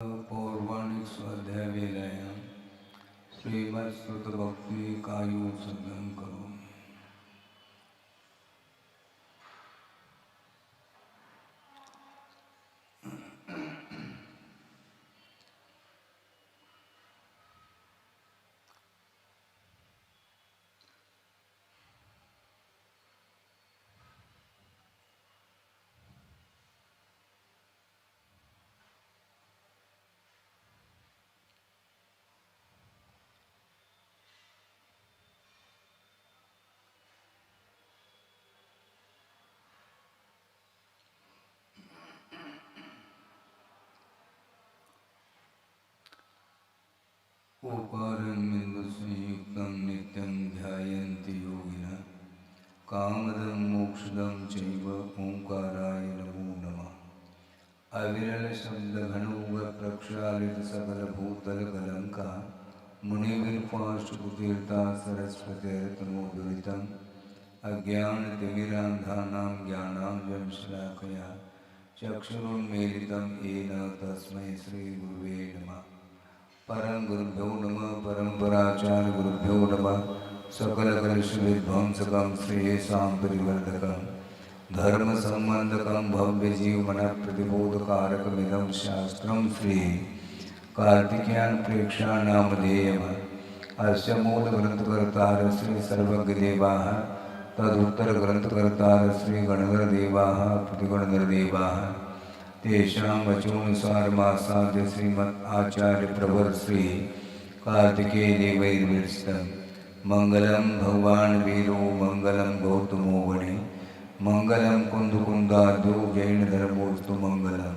पौर्वाणिक स्वाध्याय वेलायां श्रीमत्सुत भक्ति कायु सदन करो। ओंकारं नित्यं ध्यायन्ति योगिनः कामदं मोक्षदं चैव ओंकाराय नमो नमः। अविरल शब्द घनौघ प्रक्षालित सकल भूतल कलंका मुनिविरपाशुतीर्था सरस्वतीर्तनोदुरितम् अज्ञानतिमिरान्धानां ज्ञानाञ्जनशलाकया चक्षुरुन्मीलितं येन तस्मै श्रीगुरुवे नमः। परम गुरुभ्यो नमः परम्पराचार्य गुरुभ्यो नमः। सकल कलुष विध्वंसकं श्रेयसां परिवर्धकं धर्म संबंधकं भव्य जीवन प्रतिबोधकारकमिदं शास्त्रं श्री कार्तिकेयन प्रेक्षा नामधेयम्। अस्य मूल ग्रंथकर्तार श्री सर्वज्ञदेवाः तदुत्तर ग्रंथकर्तार श्री गणधरदेवाः प्रतिगणधरदेवाः तेषां वचोनुसारमासाद्य श्रीमद् आचार्य प्रवर श्री कार्तिकेय देवैर्विरचितं मंगलम भगवान वीरो मंगलम गौतमो वने मंगलम कुंदकुंदाद्यो जैन धर्मोस्तु मंगलम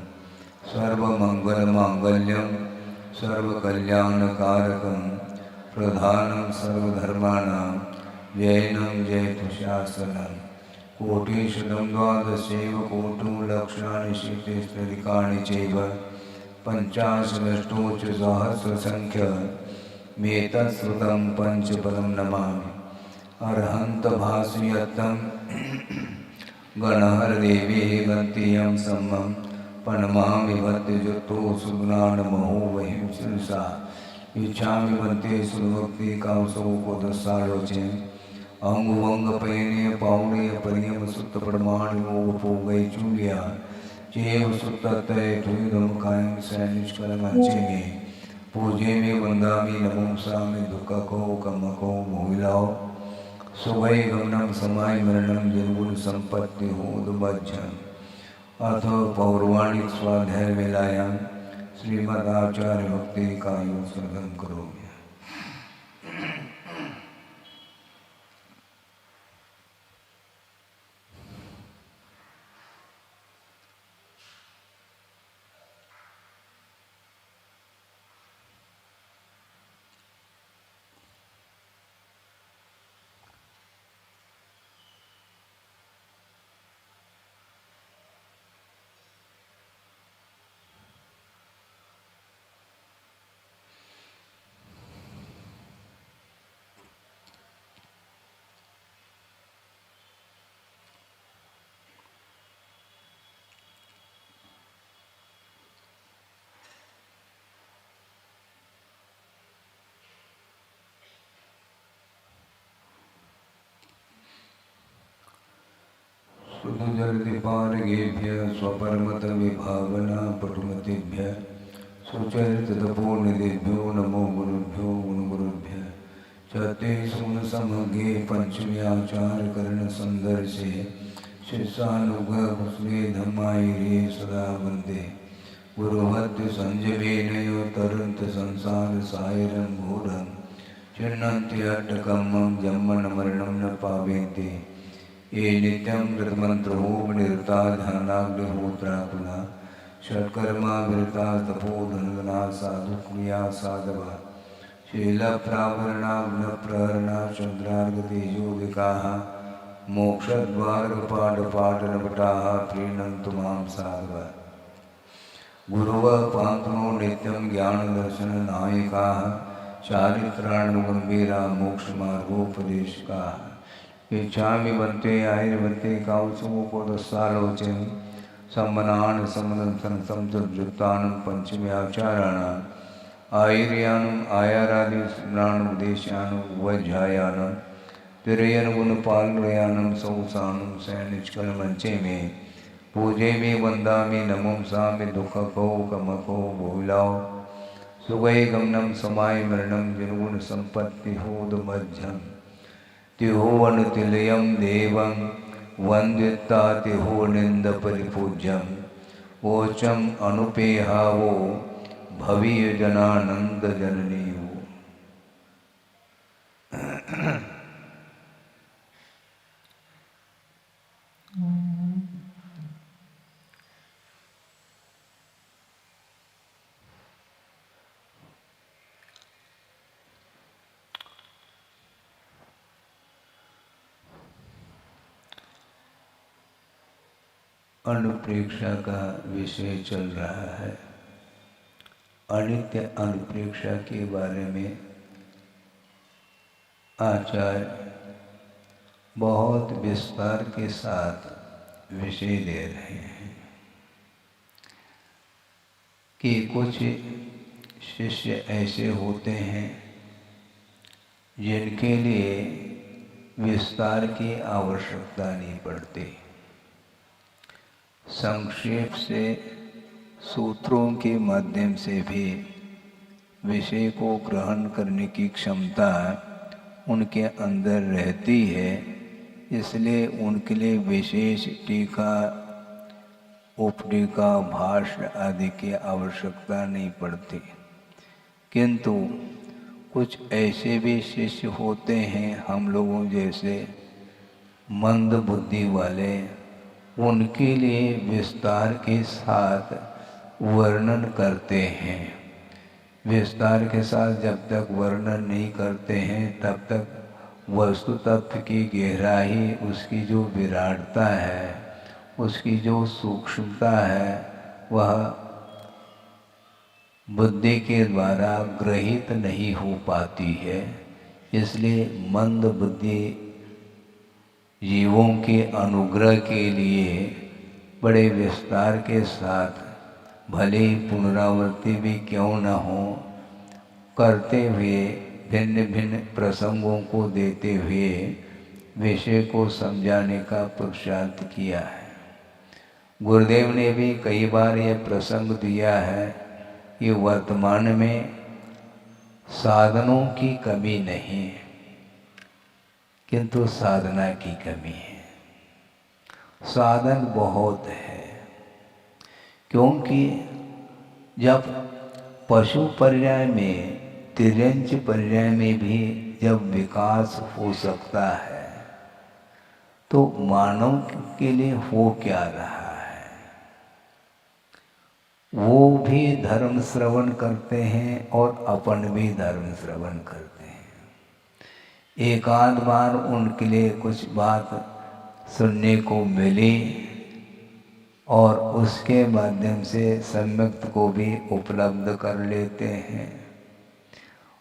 सर्वमंगलमांगल्यं सर्वकल्याणकारकं प्रधानं सर्वधर्माणां जैनं जयतु कोटिशतं द्वादशैव कोटि लक्षाणि शीतिस्त्रिकाणि चैव पञ्चाशदष्टोच सहस्रसङ्ख्यमेतत्श्रुतं पञ्चपदं नमामि। अर्हन्त भासयतं गणहरदेवे गन्तीयं सम्मं पनमामि भक्तियुक्तो सुज्ञानमहो वहिं शिरसा इच्छामि भन्ते सुभक्ति कावसो को दसालोचे अंग वंग पैने पावने परियम सुत प्रमाण मोग पोगई चूलिया चेव सुत तय तुम कायम सैनिष्कल मंचे में पूजे में वंदामी नमो सामे दुख को कम को मोहिलाओ सुभय गमनम समाय मरणम जन्गुण संपत्ति होद बज्जन। अथ पौर्वाणिक स्वाध्याय वेलायां श्रीमदाचार्य भक्ति कायु सदन करो। सुजलदिपालगेभ्य स्वपरमत विभावना पटुमतेभ्य सुचरिततपोनिधिभ्यो नमो गुरुभ्यो गुरुभ्य चते सुन समगे पंचम्याचार कर्ण संदर्शे शिष्यानुग्रह कुसले धम्माय रे सदा वंदे गुरुभक्ति संजमेनयो तरंत संसार सायरं घोरं चिन्नन्ति अट्टकम्मं जम्मन मरणं न पावेते ये नित्यं कृतमन्त्रो निरता ध्यानाग्निहोत्राकुला षट्कर्मा विरता तपोधनगना साधु क्रिया साधवा शीलप्रावरणाग्नप्रहरणा चन्द्रार्गतेजोदिकाः मोक्षद्वारकपाटपाटलपटाः प्रीणन्तु मां साधवा गुरुवः पान्तुनो नित्यं ज्ञानदर्शननायकाः चारित्राणुगम्भीरा मोक्षमार्गोपदेशकाः इच्छामि भन्ते आयुर्वन्ते कावसो को दस्सालोचे सम्मनान समदंसन समजुत्तानं पंचम्याचाराणां आयुर्यानम आयारादि स्मरण उद्देश्यानं वज्रायानं तिरयन गुणपालयानम सौसानम सैनिचकल मंचे में पूजे में वंदा में नमम सा में दुख को कमको भूलाओ सुगय गमनम समाय मरणम निर्गुण संपत्ति होद मध्यम तिहोवन तिलयम देवं वंदिता तिहो निंद परिपूज्यम वोचम अनुपेहावो भवीय जनानंद जननी वो। अनुप्रेक्षा का विषय चल रहा है। अनित्य अनुप्रेक्षा के बारे में आचार्य बहुत विस्तार के साथ विषय दे रहे हैं कि कुछ शिष्य ऐसे होते हैं जिनके लिए विस्तार की आवश्यकता नहीं पड़ती। संक्षेप से सूत्रों के माध्यम से भी विषय को ग्रहण करने की क्षमता उनके अंदर रहती है, इसलिए उनके लिए विशेष टीका उपटीका भाष्य आदि की आवश्यकता नहीं पड़ती। किंतु कुछ ऐसे भी शिष्य होते हैं हम लोगों जैसे मंद बुद्धि वाले, उनके लिए विस्तार के साथ वर्णन करते हैं। विस्तार के साथ जब तक वर्णन नहीं करते हैं तब तक वस्तु तत्व की गहराई, उसकी जो विराटता है, उसकी जो सूक्ष्मता है, वह बुद्धि के द्वारा ग्रहित नहीं हो पाती है। इसलिए मंद बुद्धि जीवों के अनुग्रह के लिए बड़े विस्तार के साथ, भले पुनरावृत्ति भी क्यों न हो, करते हुए भिन्न भिन्न प्रसंगों को देते हुए विषय को समझाने का पुरुषार्थ किया है। गुरुदेव ने भी कई बार यह प्रसंग दिया है कि वर्तमान में साधनों की कमी नहीं है, किंतु साधना की कमी है। साधन बहुत है, क्योंकि जब पशु पर्याय में, तिर्यंच पर्याय में भी जब विकास हो सकता है तो मानव के लिए हो क्या रहा है। वो भी धर्म श्रवण करते हैं और अपन भी धर्म श्रवण करते हैं। एक आध बार उनके लिए कुछ बात सुनने को मिली और उसके माध्यम से सम्यक्त को भी उपलब्ध कर लेते हैं।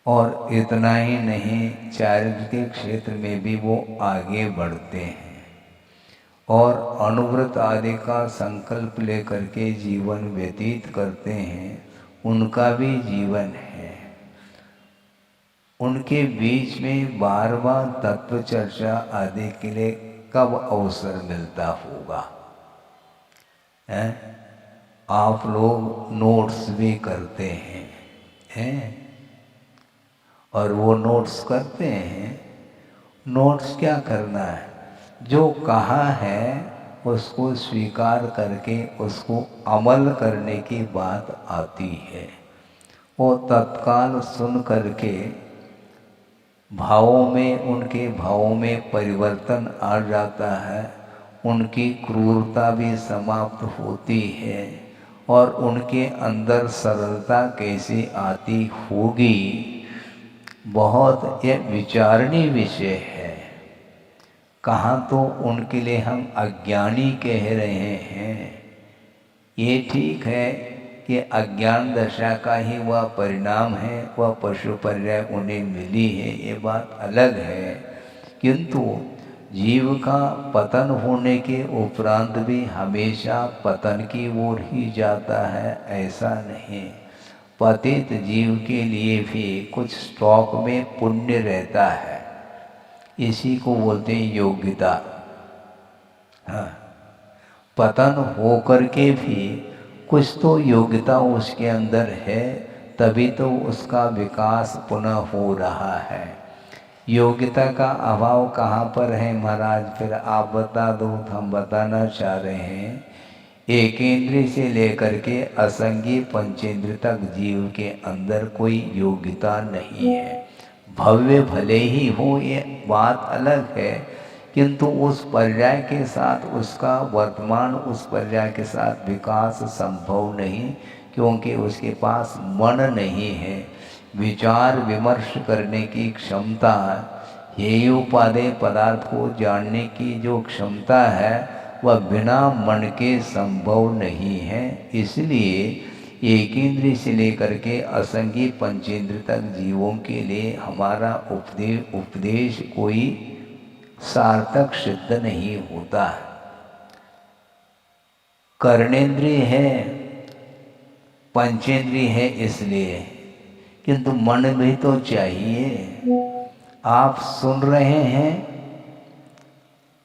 और इतना ही नहीं, चारित्र के क्षेत्र में भी वो आगे बढ़ते हैं और अनुव्रत आदि का संकल्प लेकर के जीवन व्यतीत करते हैं। उनका भी जीवन है। उनके बीच में बार बार तत्व चर्चा आदि के लिए कब अवसर मिलता होगा। आप लोग नोट्स भी करते हैं, और वो नोट्स करते हैं। नोट्स क्या करना है, जो कहा है उसको स्वीकार करके उसको अमल करने की बात आती है। वो तत्काल सुन करके भावों में, उनके भावों में परिवर्तन आ जाता है, उनकी क्रूरता भी समाप्त होती है और उनके अंदर सरलता कैसे आती होगी, बहुत यह विचारणीय विषय है। कहाँ तो उनके लिए हम अज्ञानी कह रहे हैं। ये ठीक है कि अज्ञान दशा का ही वह परिणाम है, वह पशु पर्याय उन्हें मिली है, ये बात अलग है। किंतु जीव का पतन होने के उपरांत भी हमेशा पतन की ओर ही जाता है ऐसा नहीं। पतित जीव के लिए भी कुछ स्टॉक में पुण्य रहता है, इसी को बोलते हैं योग्यता। हाँ, पतन होकर के भी कुछ तो योग्यता उसके अंदर है, तभी तो उसका विकास पुनः हो रहा है। योग्यता का अभाव कहाँ पर है महाराज, फिर आप बता दो तो हम बताना चाह रहे हैं। एकेंद्रिय से लेकर के असंगी पंचेंद्र तक जीव के अंदर कोई योग्यता नहीं है। भव्य भले ही हो ये बात अलग है, किंतु उस पर्याय के साथ उसका वर्तमान उस पर्याय के साथ विकास संभव नहीं, क्योंकि उसके पास मन नहीं है। विचार विमर्श करने की क्षमता, हेयोपादेय पदार्थ को जानने की जो क्षमता है वह बिना मन के संभव नहीं है। इसलिए एक इंद्रिय से लेकर के असंगी पंचेंद्र तक जीवों के लिए हमारा उपदेश कोई सार्थक सिद्ध नहीं होता। कर्णेंद्रिय है, पंचेंद्रिय है इसलिए, किंतु मन भी तो चाहिए। आप सुन रहे हैं,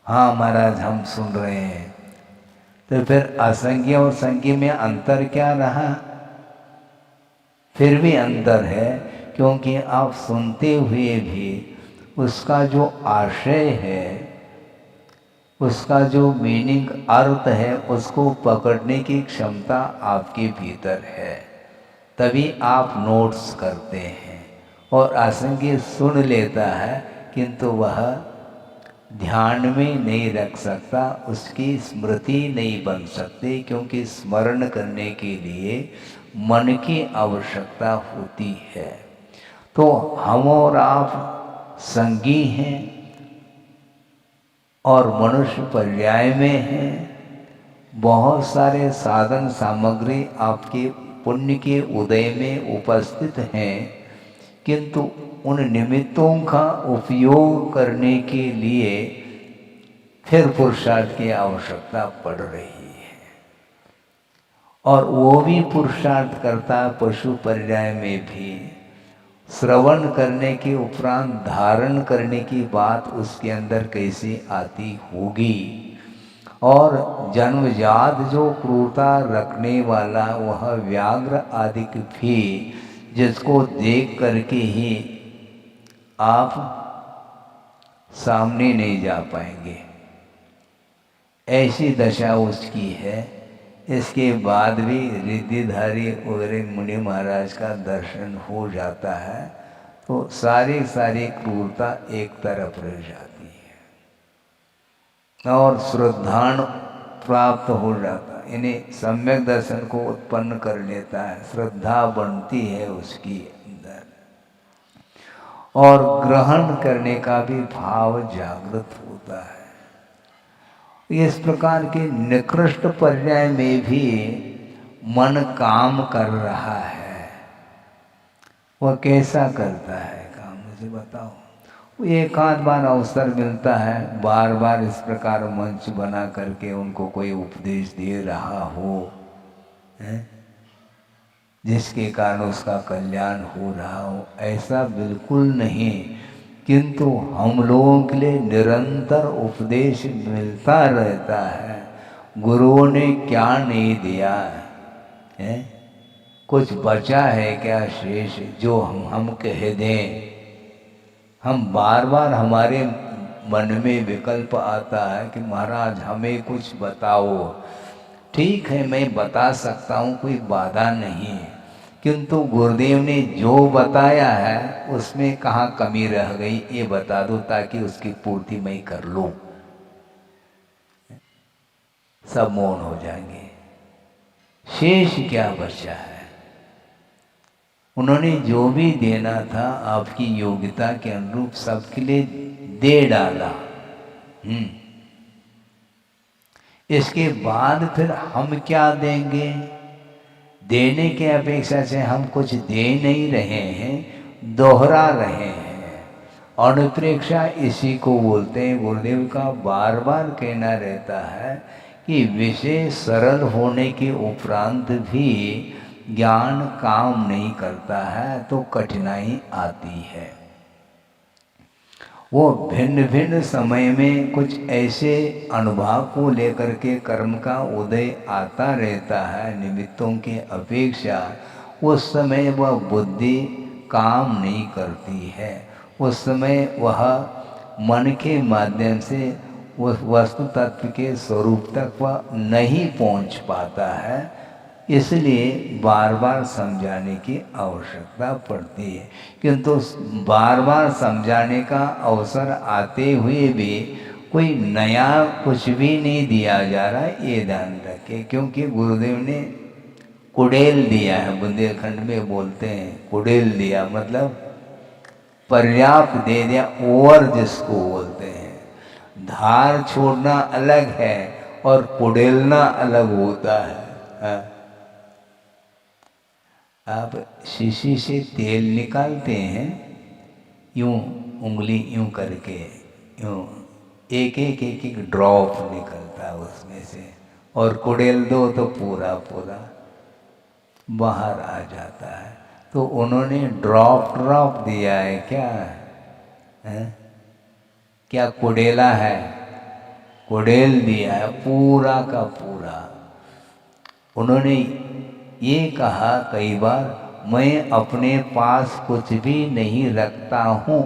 हाँ महाराज हम सुन रहे हैं, तो फिर असंगी और संगी में अंतर क्या रहा? फिर भी अंतर है, क्योंकि आप सुनते हुए भी उसका जो आशय है, उसका जो मीनिंग अर्थ है, उसको पकड़ने की क्षमता आपके भीतर है, तभी आप नोट्स करते हैं। और असंगी सुन लेता है किंतु वह ध्यान में नहीं रख सकता, उसकी स्मृति नहीं बन सकती, क्योंकि स्मरण करने के लिए मन की आवश्यकता होती है। तो हम और आप संगी हैं और मनुष्य पर्याय में हैं। बहुत सारे साधन सामग्री आपके पुण्य के उदय में उपस्थित हैं, किंतु उन निमित्तों का उपयोग करने के लिए फिर पुरुषार्थ की आवश्यकता पड़ रही है। और वो भी पुरुषार्थ करता पशु पर्याय में भी। श्रवण करने के उपरांत धारण करने की बात उसके अंदर कैसे आती होगी। और जन्मजात जो क्रूरता रखने वाला वह व्याघ्र आदि भी, जिसको देख करके ही आप सामने नहीं जा पाएंगे, ऐसी दशा उसकी है। इसके बाद भी रिद्धिधारी वगैरह मुनि महाराज का दर्शन हो जाता है तो सारी क्रूरता एक तरफ रह जाती है और श्रद्धान प्राप्त हो जाता है। इन्हें सम्यक दर्शन को उत्पन्न कर लेता है, श्रद्धा बनती है उसकी अंदर, और ग्रहण करने का भी भाव जागृत होता है। इस प्रकार के निकृष्ट पर्याय में भी मन काम कर रहा है। वह कैसा करता है काम, मुझे बताओ। एक आध बार अवसर मिलता है, बार बार इस प्रकार मंच बना करके उनको कोई उपदेश दे रहा हो, जिसके कारण उसका कल्याण हो रहा हो, ऐसा बिल्कुल नहीं। किंतु हम लोगों के लिए निरंतर उपदेश मिलता रहता है। गुरुओं ने क्या नहीं दिया है? कुछ बचा है क्या शेष जो हम कह दें? हम बार बार हमारे मन में विकल्प आता है कि महाराज हमें कुछ बताओ। ठीक है, मैं बता सकता हूँ, कोई बाधा नहीं, किंतु गुरुदेव ने जो बताया है उसमें कहाँ कमी रह गई ये बता दो, ताकि उसकी पूर्ति मैं कर लूं। सब मौन हो जाएंगे, शेष क्या बचा है? उन्होंने जो भी देना था आपकी योग्यता के अनुरूप सबके लिए दे डाला। इसके बाद फिर हम क्या देंगे? देने के अपेक्षा से हम कुछ दे नहीं रहे हैं, दोहरा रहे हैं। अनुप्रेक्षा इसी को बोलते हैं। गुरुदेव का बार बार कहना रहता है कि विषय सरल होने के उपरांत भी ज्ञान काम नहीं करता है तो कठिनाई आती है। वो भिन्न भिन्न समय में कुछ ऐसे अनुभव को लेकर के कर्म का उदय आता रहता है निमित्तों के अपेक्षा। उस समय वह बुद्धि काम नहीं करती है। उस समय वह मन के माध्यम से उस वस्तु तत्व के स्वरूप तक वह नहीं पहुंच पाता है। इसलिए बार बार समझाने की आवश्यकता पड़ती है। किंतु बार बार समझाने का अवसर आते हुए भी कोई नया कुछ भी नहीं दिया जा रहा, ये ध्यान रखें। क्योंकि गुरुदेव ने कुड़ेल दिया है, बुंदेलखंड में बोलते हैं कुड़ेल दिया, मतलब पर्याप्त दे दिया, ओवर जिसको बोलते हैं। धार छोड़ना अलग है और कुड़ेलना अलग होता है। आप शीशी से तेल निकालते हैं, यूं उंगली यूं करके, यूं एक एक एक एक ड्रॉप निकलता है उसमें से, और कुड़ेल दो तो पूरा पूरा बाहर आ जाता है। तो उन्होंने ड्रॉप ड्रॉप दिया है क्या है? क्या कुड़ेला है? कुड़ेल दिया है पूरा का पूरा। उन्होंने ये कहा कई बार, मैं अपने पास कुछ भी नहीं रखता हूँ,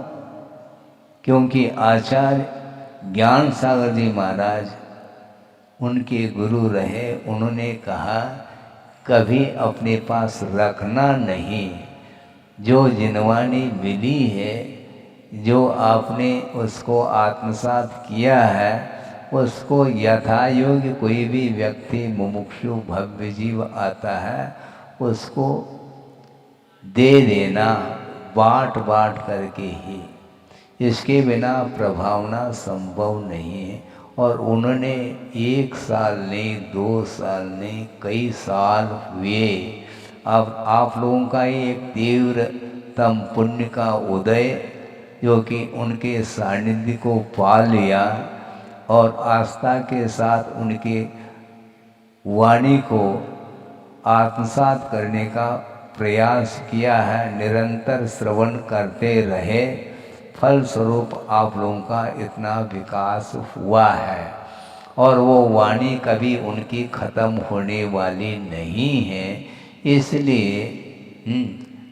क्योंकि आचार्य ज्ञान सागर जी महाराज उनके गुरु रहे। उन्होंने कहा कभी अपने पास रखना नहीं। जो जिनवानी मिली है, जो आपने उसको आत्मसात किया है, उसको यथा योग्य कोई भी व्यक्ति मुमुक्षु भव्य जीव आता है उसको दे देना, बांट बांट करके ही। इसके बिना प्रभावना संभव नहीं है। और उन्होंने 1 साल नहीं, 2 साल नहीं, कई साल हुए। अब आप लोगों का ही एक तीव्रतम पुण्य का उदय, जो कि उनके सानिध्य को पा लिया और आस्था के साथ उनके वाणी को आत्मसात करने का प्रयास किया है, निरंतर श्रवण करते रहे। फलस्वरूप आप लोगों का इतना विकास हुआ है। और वो वाणी कभी उनकी ख़त्म होने वाली नहीं है। इसलिए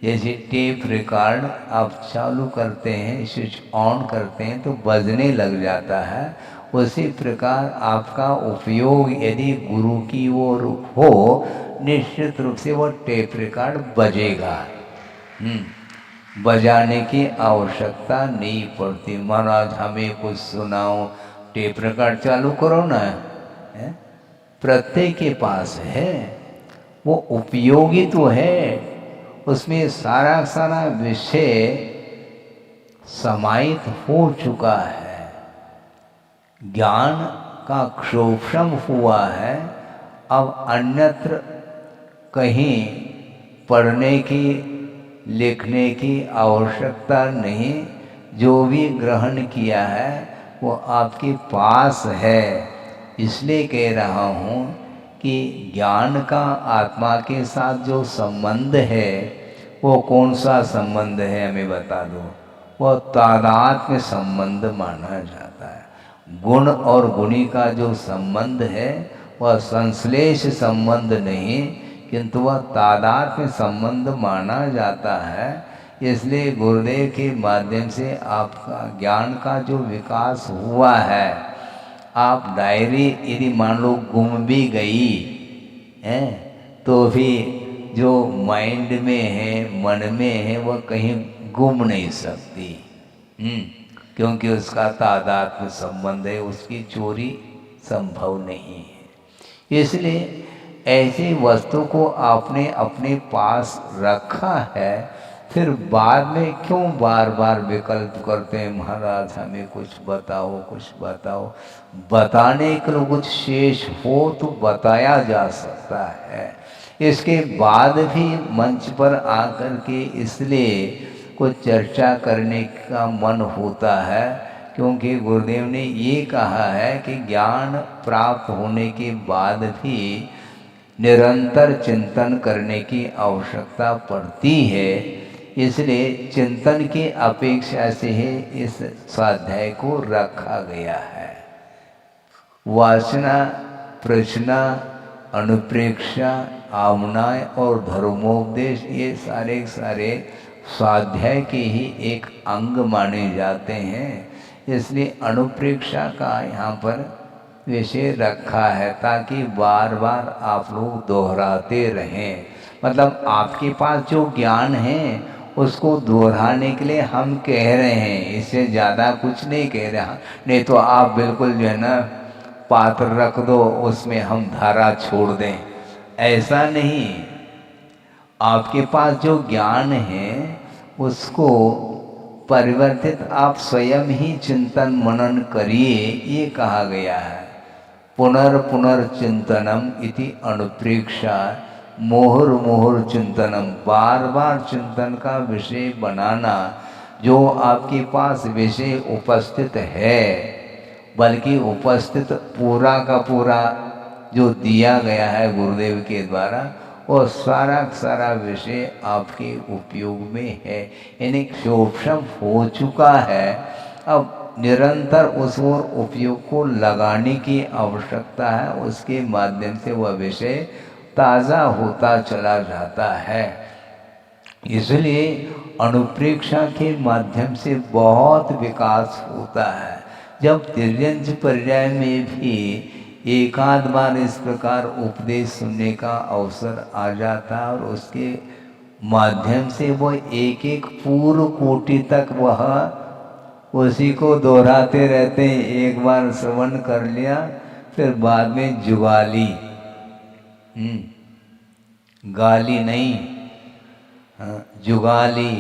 जैसे टेप रिकॉर्ड आप चालू करते हैं, स्विच ऑन करते हैं तो बजने लग जाता है, उसी प्रकार आपका उपयोग यदि गुरु की ओर हो, निश्चित रूप से वो टेप रिकॉर्ड बजेगा। बजाने की आवश्यकता नहीं पड़ती। महाराज हमें कुछ सुनाओ, टेप रिकॉर्ड चालू करो ना, है? प्रत्येक के पास है, वो उपयोगी तो है, उसमें सारा सारा विषय समाहित हो चुका है, ज्ञान का क्षोभम हुआ है। अब अन्यत्र कहीं पढ़ने की लिखने की आवश्यकता नहीं। जो भी ग्रहण किया है वो आपके पास है। इसलिए कह रहा हूँ कि ज्ञान का आत्मा के साथ जो संबंध है वो कौन सा संबंध है हमें बता दो। वो तादात्म्य संबंध माना जाता है। गुण और गुणी का जो संबंध है वह संश्लेष संबंध नहीं, किंतु वह तादात्म्य संबंध माना जाता है। इसलिए गुरुदेव के माध्यम से आपका ज्ञान का जो विकास हुआ है, आप डायरी यदि मान लो गुम भी गई है तो भी जो माइंड में है, मन में है, वह कहीं गुम नहीं सकती, क्योंकि उसका तादात्म्य संबंध है, उसकी चोरी संभव नहीं है। इसलिए ऐसी वस्तु को आपने अपने पास रखा है, फिर बाद में क्यों बार बार विकल्प करते हैं, महाराज हमें कुछ बताओ, कुछ बताओ। बताने के लिए कुछ शेष हो तो बताया जा सकता है। इसके बाद भी मंच पर आकर के इसलिए कुछ चर्चा करने का मन होता है, क्योंकि गुरुदेव ने ये कहा है कि ज्ञान प्राप्त होने के बाद भी निरंतर चिंतन करने की आवश्यकता पड़ती है। इसलिए चिंतन की अपेक्षा से ही इस स्वाध्याय को रखा गया है। वासना, प्रश्ना, अनुप्रेक्षा, आमनाय और धर्मोपदेश ये सारे स्वाध्याय के ही एक अंग माने जाते हैं। इसलिए अनुप्रेक्षा का यहाँ पर विषय रखा है ताकि बार बार आप लोग दोहराते रहें। मतलब आपके पास जो ज्ञान है उसको दोहराने के लिए हम कह रहे हैं, इससे ज़्यादा कुछ नहीं कह रहे हैं। नहीं तो आप बिल्कुल जो है ना पात्र रख दो, उसमें हम धारा छोड़ दें, ऐसा नहीं। आपके पास जो ज्ञान है उसको परिवर्तित आप स्वयं ही चिंतन मनन करिए, ये कहा गया है। पुनर्चिंतनम इति अनुप्रेक्षा मुहुर्मुहुर् चिंतनम, बार बार चिंतन का विषय बनाना। जो आपके पास विषय उपस्थित है, बल्कि उपस्थित पूरा का पूरा जो दिया गया है गुरुदेव के द्वारा, वो सारा विषय आपके उपयोग में है, यानी क्षोभम हो चुका है। अब निरंतर उस ओर उपयोग को लगाने की आवश्यकता है, उसके माध्यम से वह विषय ताज़ा होता चला जाता है। इसलिए अनुप्रेक्षा के माध्यम से बहुत विकास होता है। जब तिर्यंच पर्याय में भी एक आध बार इस प्रकार उपदेश सुनने का अवसर आ जाता है और उसके माध्यम से वह एक एक पूर्व कोटि तक वह उसी को दोहराते रहते हैं। एक बार श्रवण कर लिया, फिर बाद में जुगाली, गाली नहीं, जुगाली,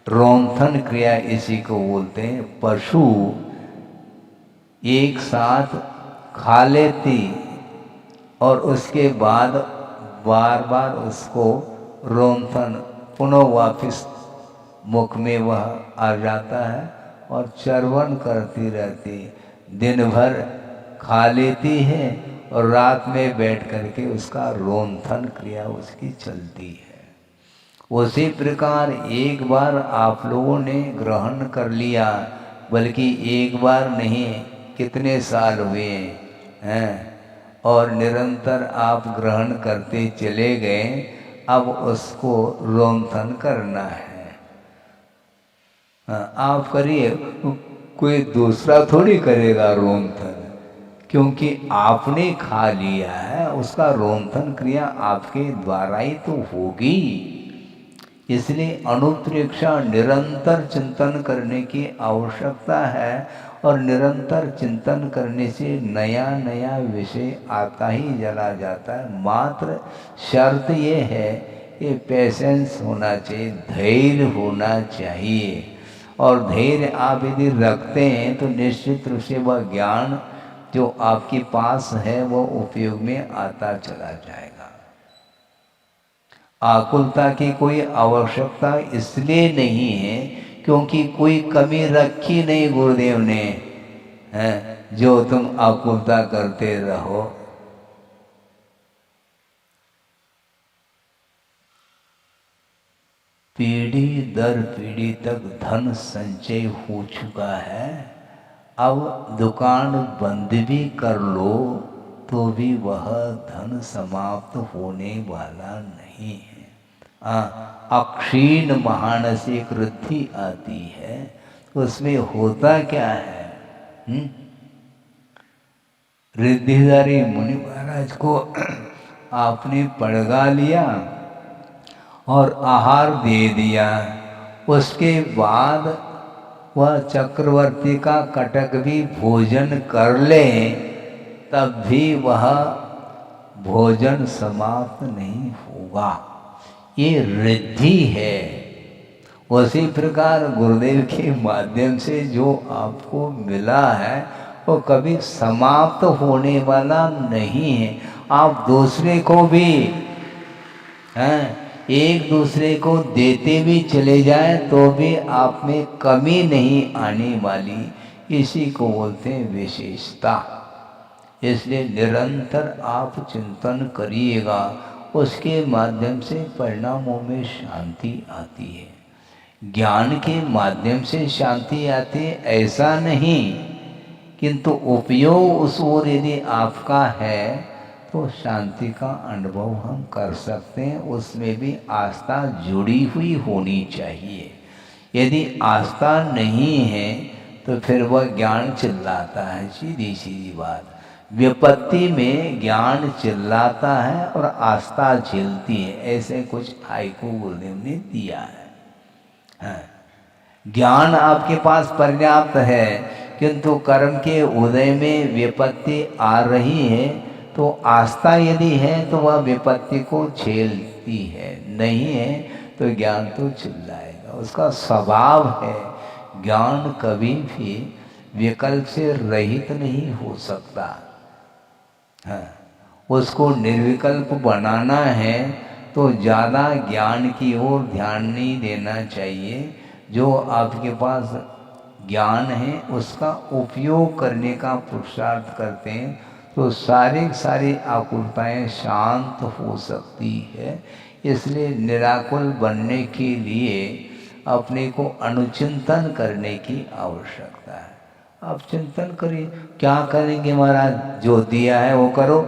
रोंथन क्रिया इसी को बोलते हैं। पशु एक साथ खा लेती और उसके बाद बार बार उसको रोंथन पुनः वापिस मुख में वह आ जाता है और चरवन करती रहती। दिन भर खा लेती है और रात में बैठ करके उसका रोंथन क्रिया उसकी चलती है। उसी प्रकार एक बार आप लोगों ने ग्रहण कर लिया, बल्कि एक बार नहीं, कितने साल हुए हैं, और निरंतर आप ग्रहण करते चले गए। अब उसको रोंथन करना है। आप करिए, कोई दूसरा थोड़ी करेगा रोंथन, क्योंकि आपने खा लिया है, उसका रोंथन क्रिया आपके द्वारा ही तो होगी। इसलिए अनुप्रेक्षा निरंतर चिंतन करने की आवश्यकता है, और निरंतर चिंतन करने से नया नया विषय आता ही चला जाता है। मात्र शर्त ये है कि पेशेंस होना चाहिए, धैर्य होना चाहिए। और धैर्य आप यदि रखते हैं तो निश्चित रूप से वह ज्ञान जो आपके पास है वो उपयोग में आता चला जाएगा। आकुलता की कोई आवश्यकता इसलिए नहीं है क्योंकि कोई कमी रखी नहीं गुरुदेव ने, है जो तुम आकुलता करते रहो। पीढ़ी दर पीढ़ी तक धन संचय हो चुका है। अब दुकान बंद भी कर लो तो भी वह धन समाप्त होने वाला नहीं है। अक्षीण महानसी वृद्धि आती है, उसमें होता क्या है? रिद्धिधारी मुनि महाराज को आपने पड़गा लिया और आहार दे दिया, उसके बाद वह चक्रवर्ती का कटक भी भोजन कर ले, तब भी वह भोजन समाप्त नहीं होगा। ये रिद्धि है। उसी प्रकार गुरुदेव के माध्यम से जो आपको मिला है वो कभी समाप्त होने वाला नहीं है। आप दूसरे को भी एक दूसरे को देते भी चले जाए तो भी आप में कमी नहीं आने वाली, इसी को बोलते हैं विशेषता। इसलिए निरंतर आप चिंतन करिएगा, उसके माध्यम से परिणामों में शांति आती है। ज्ञान के माध्यम से शांति आती है ऐसा नहीं, किंतु उपयोग उस ओर यदि आपका है तो शांति का अनुभव हम कर सकते हैं। उसमें भी आस्था जुड़ी हुई होनी चाहिए। यदि आस्था नहीं है तो फिर वह ज्ञान चिल्लाता है, सीधी सीधी बात। विपत्ति में ज्ञान चिल्लाता है और आस्था झेलती है, ऐसे कुछ हाइकू गुरुदेव ने दिया है। हाँ। ज्ञान आपके पास पर्याप्त है, किंतु कर्म के उदय में विपत्ति आ रही है तो आस्था यदि है तो वह विपत्ति को झेलती है, नहीं है तो ज्ञान तो चिल्लाएगा। उसका स्वभाव है। ज्ञान कभी भी विकल्प से रहित नहीं हो सकता। हाँ, उसको निर्विकल्प बनाना है तो ज़्यादा ज्ञान की ओर ध्यान नहीं देना चाहिए। जो आपके पास ज्ञान है उसका उपयोग करने का पुरुषार्थ करते हैं तो सारी आकुलताएं शांत हो सकती है। इसलिए निराकुल बनने के लिए अपने को अनुचिंतन करने की आवश्यकता है। आप चिंतन करिए, क्या करेंगे महाराज, जो दिया है वो करो।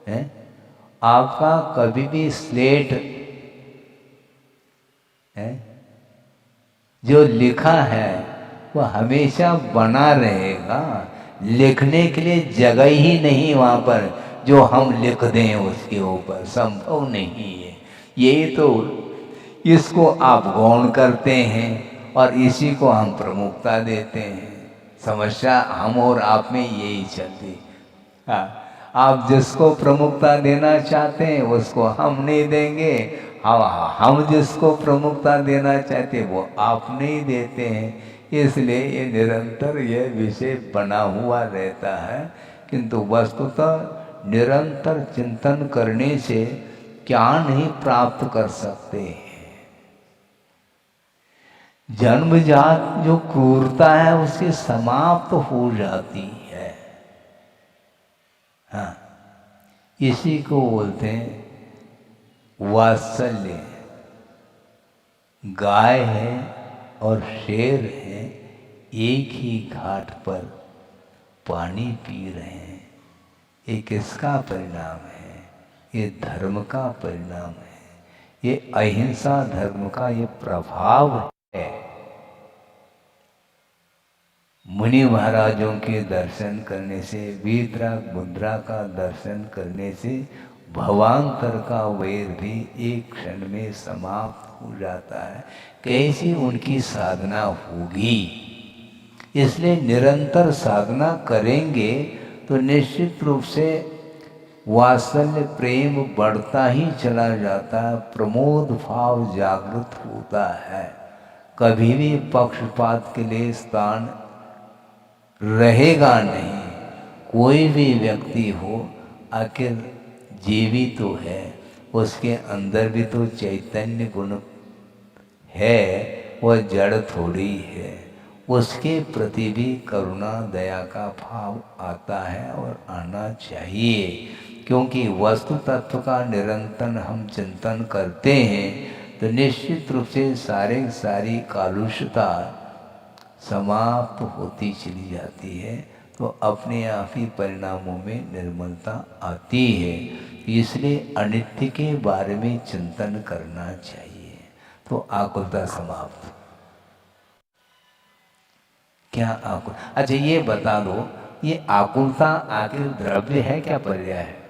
है आपका कभी भी स्लेट है जो लिखा है वह हमेशा बना रहेगा। लिखने के लिए जगह ही नहीं वहाँ पर जो हम लिख दें उसके ऊपर, संभव नहीं है। ये तो इसको आप गौण करते हैं और इसी को हम प्रमुखता देते हैं। समस्या हम और आप में यही चलती। हाँ, आप जिसको प्रमुखता देना चाहते हैं उसको हम नहीं देंगे, हम जिसको प्रमुखता देना चाहते हैं वो आप नहीं देते हैं। इसलिए ये निरंतर यह विषय बना हुआ रहता है। किंतु वस्तुतः निरंतर चिंतन करने से क्या नहीं प्राप्त कर सकते हैं। जन्मजात जो क्रूरता है उसकी समाप्त हो जाती है। हाँ, इसी को बोलते हैं वात्सल्य। गाय है और शेर है, एक ही घाट पर पानी पी रहे हैं। ये किसका परिणाम है? ये धर्म का परिणाम है। ये अहिंसा धर्म का ये प्रभाव है। मुनि महाराजों के दर्शन करने से, वीतराग मुद्रा का दर्शन करने से भवांतर का वैर भी एक क्षण में समाप्त हो जाता है। कैसी उनकी साधना होगी। इसलिए निरंतर साधना करेंगे तो निश्चित रूप से वात्सल्य प्रेम बढ़ता ही चला जाता है, प्रमोद भाव जागृत होता है। कभी भी पक्षपात के लिए स्थान रहेगा नहीं। कोई भी व्यक्ति हो, आखिर जीवी तो है, उसके अंदर भी तो चैतन्य गुण है, वह जड़ थोड़ी है। उसके प्रति भी करुणा दया का भाव आता है और आना चाहिए। क्योंकि वस्तु तत्व का निरंतर हम चिंतन करते हैं तो निश्चित रूप से सारी कालुषता समाप्त होती चली जाती है, तो अपने आप ही परिणामों में निर्मलता आती है। इसलिए अनित्य के बारे में चिंतन करना चाहिए तो आकुलता समाप्त। क्या आकुल, अच्छा ये बता दो, ये आकुलता आखिर द्रव्य है क्या पर्याय है?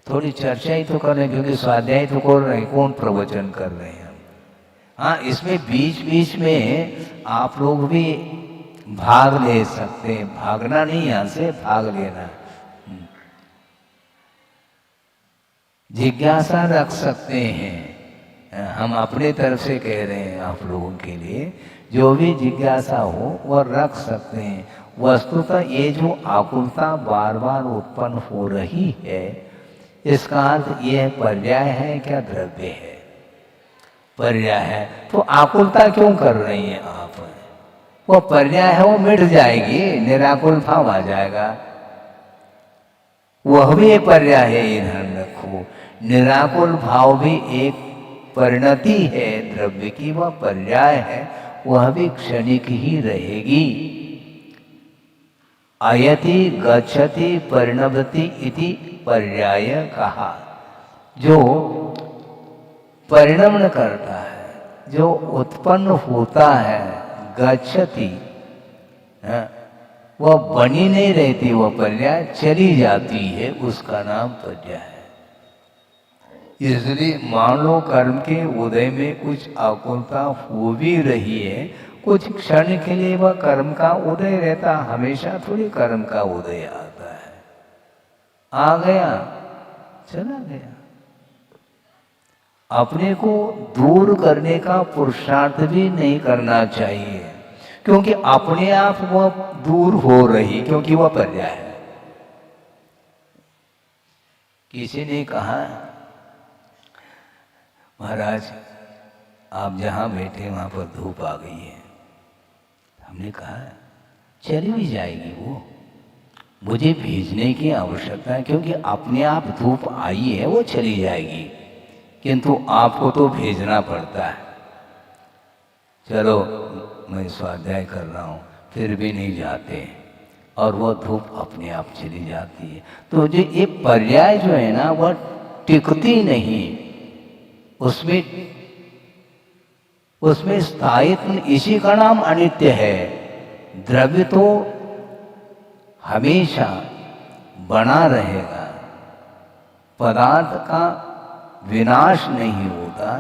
थोड़ी चर्चा ही तो कर रहे हैं, क्योंकि स्वाध्याय तो कर रहे हैं, कौन प्रवचन कर रहे हैं। हाँ, इसमें बीच बीच में आप लोग भी भाग ले सकते हैं। भागना नहीं, यहाँ से भाग लेना। जिज्ञासा रख सकते हैं। हम अपने तरफ से कह रहे हैं आप लोगों के लिए, जो भी जिज्ञासा हो वह रख सकते हैं। वस्तुतः ये जो आकुलता बार बार उत्पन्न हो रही है, इसका अर्थ यह पर्याय है क्या द्रव्य है? पर्याय है। तो आकुलता क्यों कर रही हैं आप? वो पर्याय है, वो मिट जाएगी, निराकुल भाव आ जाएगा। वह भी एक पर्याय है, ये ध्यान रखो। निराकुल भाव भी एक परिणति है द्रव्य की, वह पर्याय है, वह भी क्षणिक ही रहेगी। आयति गच्छति परिणमति इति पर्याय कहा। जो परिणमन करता है, जो उत्पन्न होता है, गच्छति, वह बनी नहीं रहती, वह पर्याय चली जाती है, उसका नाम पर्याय है। इसलिए मान लो कर्म के उदय में कुछ आकुलता हो भी रही है, कुछ क्षण के लिए वह कर्म का उदय रहता, हमेशा थोड़ी कर्म का उदय आता है। आ गया, चला गया। अपने को दूर करने का पुरुषार्थ भी नहीं करना चाहिए, क्योंकि अपने आप वह दूर हो रही, क्योंकि वह पर्याय है। किसी ने कहा, महाराज आप जहां बैठे वहां पर धूप आ गई है। हमने कहा चली भी जाएगी, वो मुझे भेजने की आवश्यकता है, क्योंकि अपने आप धूप आई है, वो चली जाएगी, किंतु आपको तो भेजना पड़ता है। चलो मैं स्वाध्याय कर रहा हूँ, फिर भी नहीं जाते, और वह धूप अपने आप चली जाती है। तो जो ये पर्याय जो है ना, वह टिकती नहीं, उसमें स्थायित्व, इसी का नाम अनित्य है। द्रव्य तो हमेशा बना रहेगा, पदार्थ का विनाश नहीं होता,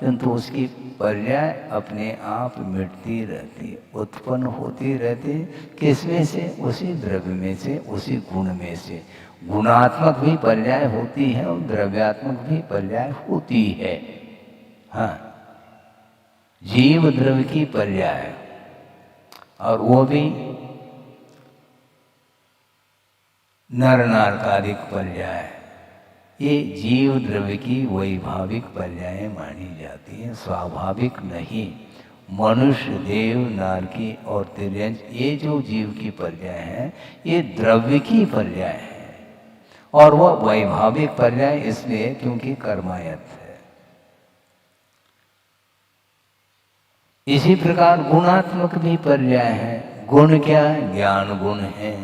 किंतु उसकी पर्याय अपने आप मिटती रहती, उत्पन्न होती रहती। किसमें से? उसी द्रव्य में से, उसी गुण में से। गुणात्मक भी पर्याय होती है और द्रव्यात्मक भी पर्याय होती है। हाँ, जीव द्रव्य की पर्याय, और वो भी नर नारकादिक पर्याय। ये जीव द्रव्य की वैभाविक पर्याय मानी जाती है, स्वाभाविक नहीं। मनुष्य, देव, नारकी और तिर्यंच, ये जो जीव की पर्याय है, ये द्रव्य की पर्याय है, और वह वैभाविक पर्याय इसलिए क्योंकि कर्मायत है। इसी प्रकार गुणात्मक भी पर्याय है। गुण क्या? ज्ञान गुण है,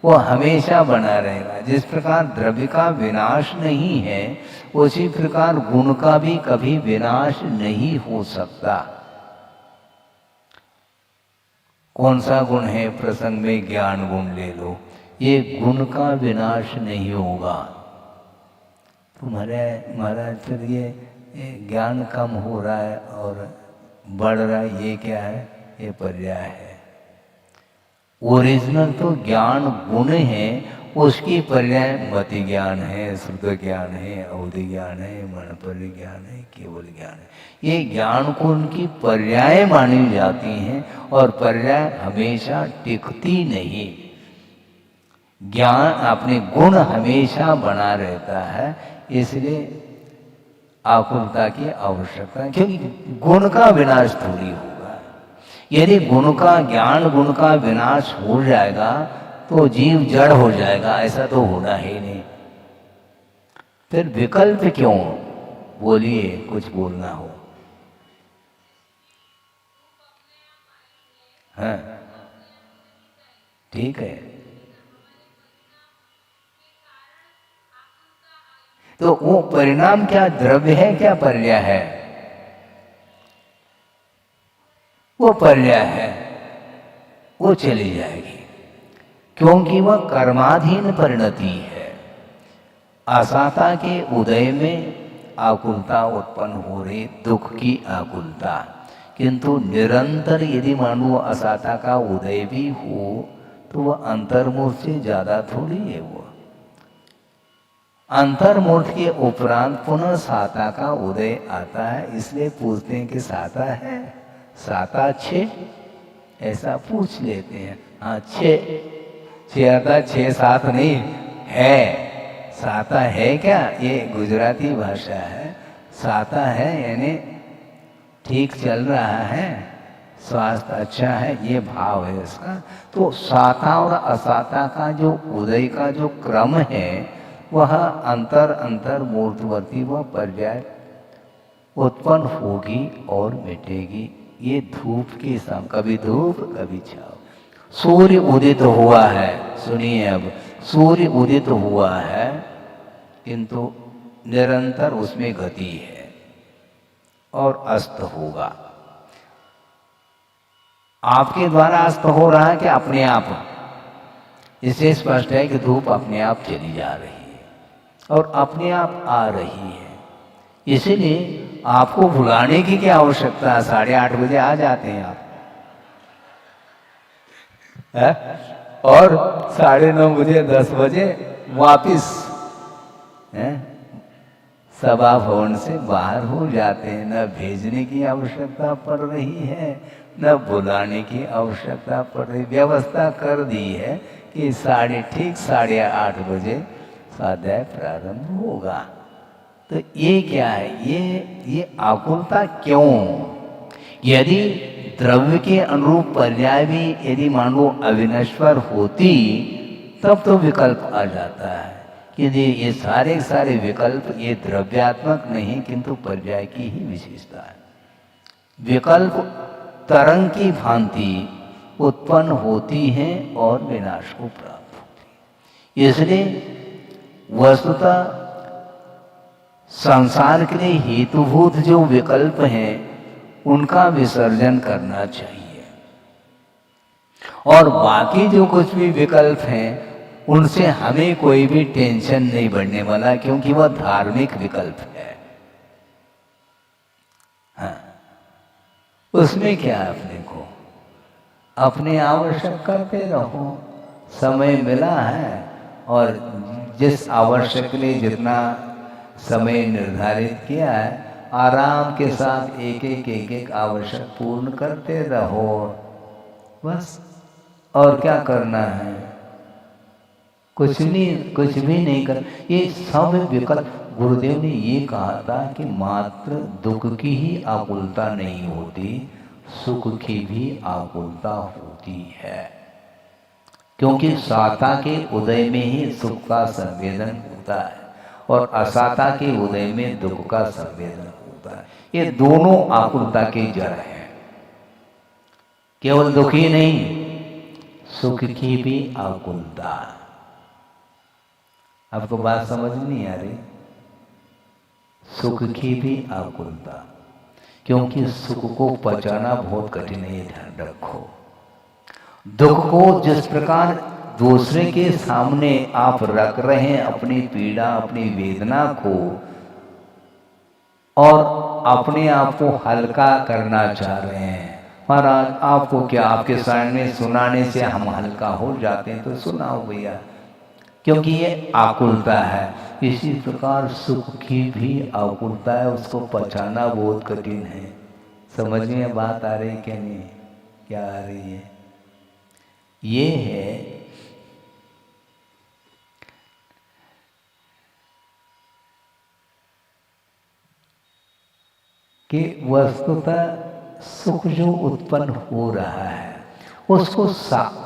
वो हमेशा बना रहेगा। जिस प्रकार द्रव्य का विनाश नहीं है, उसी प्रकार गुण का भी कभी विनाश नहीं हो सकता। कौन सा गुण है? प्रसंग में ज्ञान गुण ले लो, ये गुण का विनाश नहीं होगा। तुम्हारा फिर ये ज्ञान कम हो रहा है और बढ़ रहा है, ये क्या है? ये पर्याय है। ओरिजिनल तो ज्ञान गुण है, उसकी पर्याय मति ज्ञान है, श्रुत ज्ञान है, अवधि ज्ञान है, मनपरि ज्ञान है, केवल ज्ञान है। ये ज्ञान को उनकी पर्याय मानी जाती हैं, और पर्याय हमेशा टिकती नहीं। ज्ञान अपने गुण हमेशा बना रहता है, इसलिए आकुलता की आवश्यकता है, क्योंकि गुण का विनाश थोड़ी होगा। यदि गुण का, ज्ञान गुण का विनाश हो जाएगा तो जीव जड़ हो जाएगा, ऐसा तो होना ही नहीं। फिर विकल्प क्यों? बोलिए, कुछ बोलना हो। हाँ, ठीक है। तो वो परिणाम क्या? द्रव्य है क्या पर्याय है? वो पर्याय है, वो चली जाएगी, क्योंकि वह कर्माधीन परिणति है। असाता के उदय में आकुलता उत्पन्न हो रही, दुख की आकुलता, किंतु निरंतर यदि मानो असाता का उदय भी हो, तो वह अंतर्मूर्त से ज्यादा थोड़ी है। वो अंतर्मूर्त के उपरांत पुनः साता का उदय आता है, इसलिए पूछते हैं कि साता है, साता छे, ऐसा पूछ लेते हैं। हाँ, छे आता, 6 7 नहीं है, साता है क्या, ये गुजराती भाषा है। साता है यानी ठीक चल रहा है, स्वास्थ्य अच्छा है, ये भाव है इसका। तो साता और असाता का जो उदय का जो क्रम है वह अंतर अंतर मूर्तवर्ती व पर्याय उत्पन्न होगी और मिटेगी। ये धूप के सम, कभी धूप कभी छाव। सूर्य उदित हुआ है, सुनिए अब, सूर्य उदित हुआ है किंतु निरंतर उसमें गति है और अस्त होगा। आपके द्वारा अस्त हो रहा है कि अपने आप? इससे स्पष्ट है कि धूप अपने आप चली जा रही है और अपने आप आ रही है। इसीलिए आपको भुलाने की क्या आवश्यकता है? 8:30 बजे आ जाते हैं आप है? और 9:30 बजे 10 बजे वापिस है सभा भवन से बाहर हो जाते हैं। न भेजने की आवश्यकता पड़ रही है, न बुलाने की आवश्यकता पड़ रही। व्यवस्था कर दी है कि 8:30 बजे स्वाध्याय प्रारंभ होगा। तो ये क्या है? ये आकुलता क्यों? यदि द्रव्य के अनुरूप पर्याय भी यदि मान लो अविनश्वर होती तब तो विकल्प आ जाता है कि ये सारे सारे विकल्प ये द्रव्यात्मक नहीं किंतु पर्याय की ही विशेषता है। विकल्प तरंग की भांति उत्पन्न होती हैं और विनाश को प्राप्त होती है। इसलिए वस्तुतः संसार के लिए हेतुभूत जो विकल्प हैं उनका विसर्जन करना चाहिए और बाकी जो कुछ भी विकल्प हैं उनसे हमें कोई भी टेंशन नहीं बढ़ने वाला, क्योंकि वह धार्मिक विकल्प है। हाँ, उसमें क्या है? अपने को अपने आवश्यक करते रहो। समय मिला है और जिस आवश्यक के लिए जितना समय निर्धारित किया है आराम के साथ एक आवश्यक पूर्ण करते रहो बस। और क्या करना है? कुछ भी नहीं कर। ये सब विकल्प, गुरुदेव ने ये कहा था कि मात्र दुख की ही आकुलता नहीं होती, सुख की भी आकुलता होती है। क्योंकि साता के उदय में ही सुख का संवेदन होता है और असाता के उदय में दुख का संवेदन होता है। ये दोनों आकुलता के जड़ हैं। केवल दुख ही नहीं, सुख की भी आकुलता। आपको बात समझ नहीं आ रही? सुख की भी आकुलता, क्योंकि सुख को पचाना बहुत कठिन है, ध्यान रखो। दुख को जिस प्रकार दूसरे के सामने आप रख रहे हैं अपनी पीड़ा अपनी वेदना को और अपने आप को हल्का करना चाह रहे हैं। महाराज आपको क्या, आपके सामने सुनाने से हम हल्का हो जाते हैं तो सुनाओ भैया, क्योंकि ये आकुलता है। इसी प्रकार सुख की भी आकुलता है, उसको पचाना बहुत कठिन है। समझ में बात आ रही क्या? नहीं, क्या आ रही है? ये है कि वस्तुतः सुख जो उत्पन्न हो रहा है उसको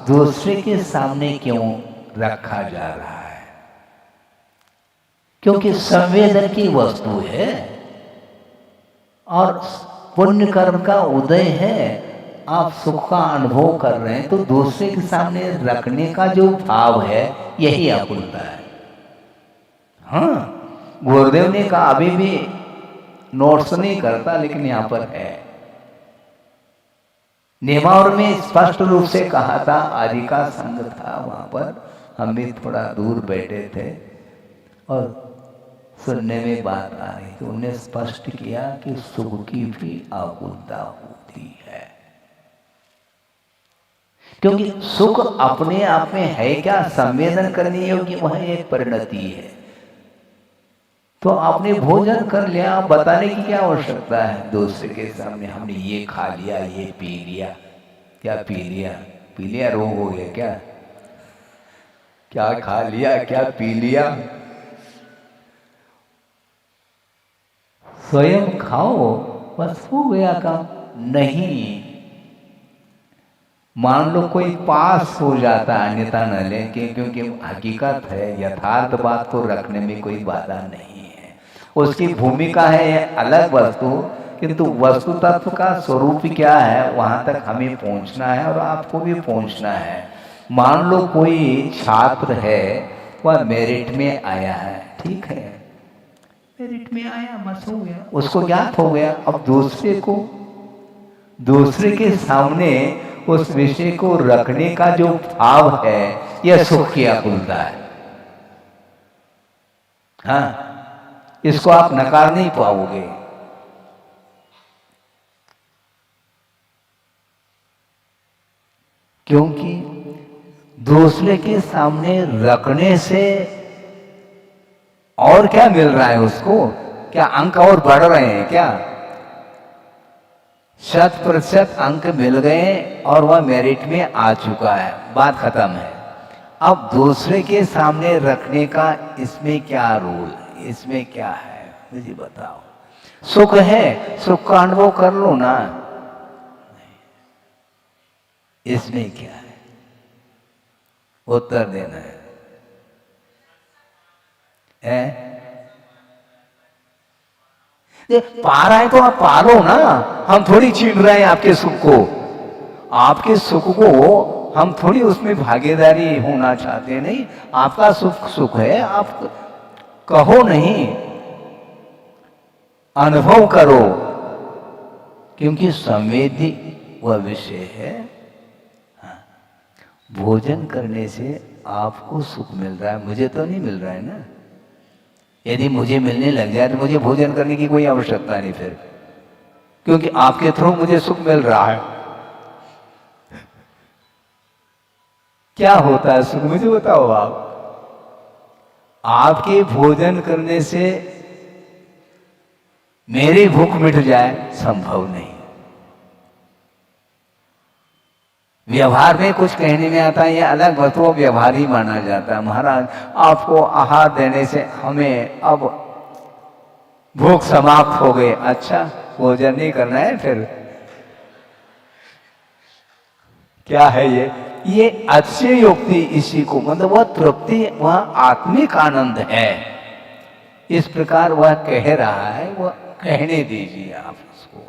दूसरे के सामने क्यों रखा जा रहा है? क्योंकि संवेदन की वस्तु है और पुण्य कर्म का उदय है। आप सुख का अनुभव कर रहे हैं तो दूसरे के सामने रखने का जो भाव है यही आकुलता है। हाँ, गुरुदेव ने कहा, अभी भी नोट्स नहीं करता लेकिन यहां पर है। नेमावर में स्पष्ट रूप से कहा था, आदि का संग था वहां पर, हम भी थोड़ा दूर बैठे थे और सुनने में बात आ रही तो उन्हें स्पष्ट किया कि सुख की भी आकुलता होती है। क्योंकि सुख अपने आप में है क्या? संवेदन करने योग्य वह एक परिणति है। तो आपने भोजन कर लिया, बताने की क्या आवश्यकता है दूसरे के सामने? हमने ये खा लिया, ये पी लिया। क्या पी लिया? पी लिया रोग हो गया क्या? क्या खा लिया, क्या पी लिया? स्वयं खाओ, बस हो गया काम। नहीं, मान लो कोई पास हो जाता, अन्यथा न ले, क्योंकि हकीकत है, यथार्थ बात को रखने में कोई बाधा नहीं है। उसकी भूमिका है अलग वस्तु, किंतु वस्तु तत्व का स्वरूप क्या है वहां तक हमें पहुंचना है और आपको भी पहुंचना है। मान लो कोई छात्र है, वह मेरिट में आया है, ठीक है, मेरिट में आया, बस हो गया, उसको ज्ञात हो गया। अब दूसरे के सामने उस विषय को रखने का जो भाव है, यह सुख की आकुलता है। हाँ, इसको आप नकार नहीं पाओगे। क्योंकि दूसरे के सामने रखने से और क्या मिल रहा है उसको? क्या अंक और बढ़ रहे हैं क्या? 100% अंक मिल गए और वह मेरिट में आ चुका है, बात खत्म है। अब दूसरे के सामने रखने का इसमें क्या रोल, इसमें क्या है, मुझे बताओ। सुख है, सुख का अनुभव कर लो ना, इसमें क्या है, उत्तर देना है। पा रहा है तो आप पालो ना, हम थोड़ी छीन रहे हैं आपके सुख को। आपके सुख को हम थोड़ी उसमें भागीदारी होना चाहते, नहीं, आपका सुख सुख है, आप कहो नहीं, अनुभव करो, क्योंकि संवेदी वह विषय है। हाँ, भोजन करने से आपको सुख मिल रहा है, मुझे तो नहीं मिल रहा है ना। यदि मुझे मिलने लग जाए तो मुझे भोजन करने की कोई आवश्यकता नहीं फिर, क्योंकि आपके थ्रू मुझे सुख मिल रहा है। क्या होता है सुख, मुझे बताओ आप। आपके भोजन करने से मेरी भूख मिट जाए, संभव नहीं। व्यवहार में कुछ कहने में आता है, यह अलग वस्तु व्यवहार ही माना जाता है। महाराज, आपको आहार देने से हमें अब भूख समाप्त हो गई। अच्छा, भोजन नहीं करना है फिर? क्या है ये अच्छी युक्ति, इसी को मतलब वह तृप्ति, वह आत्मिक आनंद है, इस प्रकार वह कह रहा है, वह कहने दीजिए आप उसको।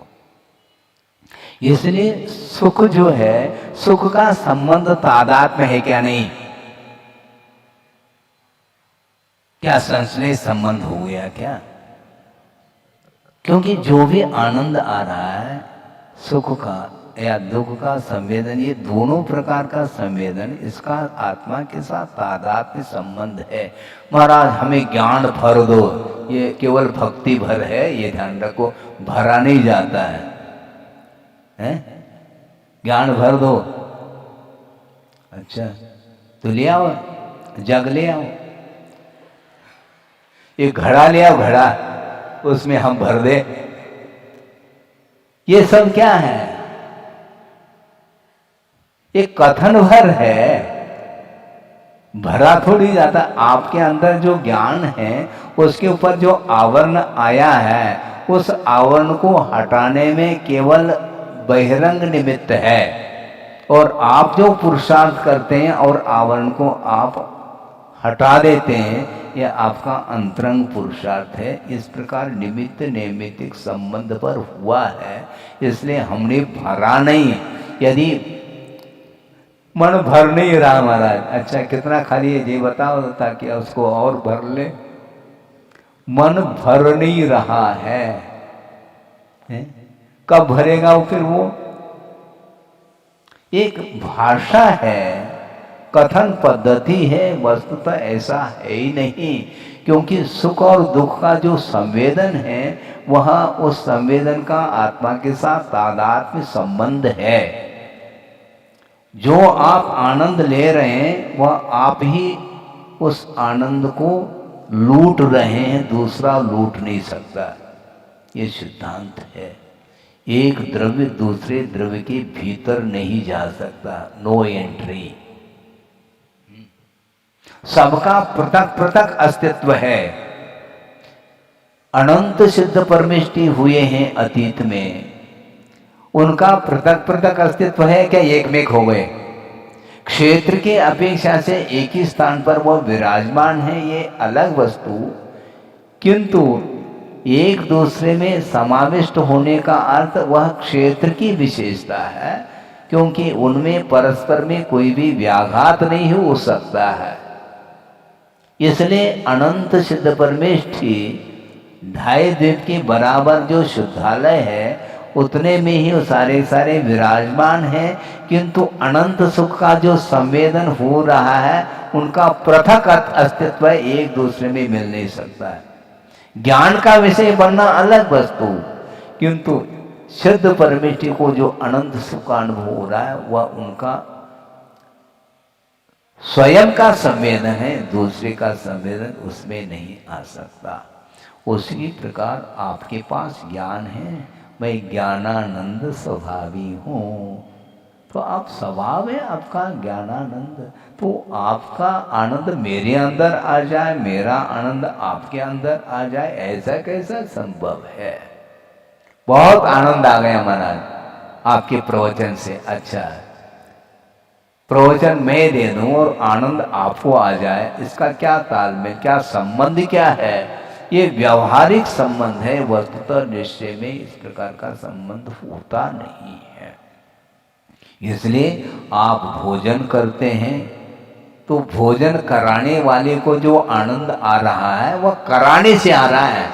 इसलिए सुख जो है, सुख का संबंध तादात्म्य है क्या? नहीं, क्या संश्लेष संबंध हो गया क्या? क्योंकि जो भी आनंद आ रहा है, सुख का या दुख का संवेदन, ये दोनों प्रकार का संवेदन, इसका आत्मा के साथ तादात्म्य संबंध है। महाराज, हमें ज्ञान भर दो, ये केवल भक्ति भर है, ये ध्यान रखो, भरा नहीं जाता है। ज्ञान भर दो, अच्छा तो ले आओ, जग ले आओ, एक घड़ा ले आओ, घड़ा, उसमें हम भर दे। ये सब क्या है? एक कथन भर है, भरा थोड़ी जाता। आपके अंदर जो ज्ञान है, उसके ऊपर जो आवरण आया है, उस आवरण को हटाने में केवल बहिरंग निमित्त है, और आप जो पुरुषार्थ करते हैं और आवरण को आप हटा देते हैं, यह आपका अंतरंग पुरुषार्थ है। इस प्रकार निमित्त नैमित्तिक संबंध पर हुआ है, इसलिए हमने भरा नहीं। यदि मन भर नहीं रहा महाराज, अच्छा कितना खाली है ये बताओ, ताकि उसको और भर ले। मन भर नहीं रहा है, कब भरेगा वो? फिर वो एक भाषा है, कथन पद्धति है, वस्तुतः ऐसा है ही नहीं। क्योंकि सुख और दुख का जो संवेदन है, वह उस संवेदन का आत्मा के साथ तादात्म्य संबंध है। जो आप आनंद ले रहे हैं, वह आप ही उस आनंद को लूट रहे हैं, दूसरा लूट नहीं सकता। ये सिद्धांत है। एक द्रव्य दूसरे द्रव्य के भीतर नहीं जा सकता, नो एंट्री। सबका पृथक पृथक अस्तित्व है। अनंत सिद्ध परमेष्टि हुए हैं अतीत में, उनका पृथक पृथक अस्तित्व है क्या? एक में हो गए। क्षेत्र के अपेक्षा से एक ही स्थान पर वह विराजमान है, ये अलग वस्तु, किंतु एक दूसरे में समाविष्ट होने का अर्थ वह क्षेत्र की विशेषता है, क्योंकि उनमें परस्पर में कोई भी व्याघात नहीं हो सकता है। इसलिए अनंत सिद्ध परमेष्ठि ढाई द्वीप के बराबर जो शुद्धालय है उतने में ही वो सारे सारे विराजमान हैं, किंतु अनंत सुख का जो संवेदन हो रहा है उनका पृथक अस्तित्व एक दूसरे में मिल नहीं सकता है। ज्ञान का विषय बनना अलग वस्तु, किंतु शुद्ध परमेष्ठि को जो अनंत सुख का अनुभव हो रहा है वह उनका स्वयं का संवेदन है, दूसरे का संवेदन उसमें नहीं आ सकता। उसी प्रकार आपके पास ज्ञान है, मैं ज्ञानानंद स्वभावी हूँ, तो आप स्वभाव है आपका ज्ञानानंद, तो आपका आनंद मेरे अंदर आ जाए, मेरा आनंद आपके अंदर आ जाए, ऐसा कैसा संभव है? बहुत आनंद आ गया महाराज आपके प्रवचन से। अच्छा, प्रवचन मैं दे दूं और आनंद आपको आ जाए, इसका क्या तालमेल, क्या संबंध क्या है? ये व्यावहारिक संबंध है, वस्तुतः निश्चय में इस प्रकार का संबंध होता नहीं है। इसलिए आप भोजन करते हैं तो भोजन कराने वाले को जो आनंद आ रहा है वह कराने से आ रहा है,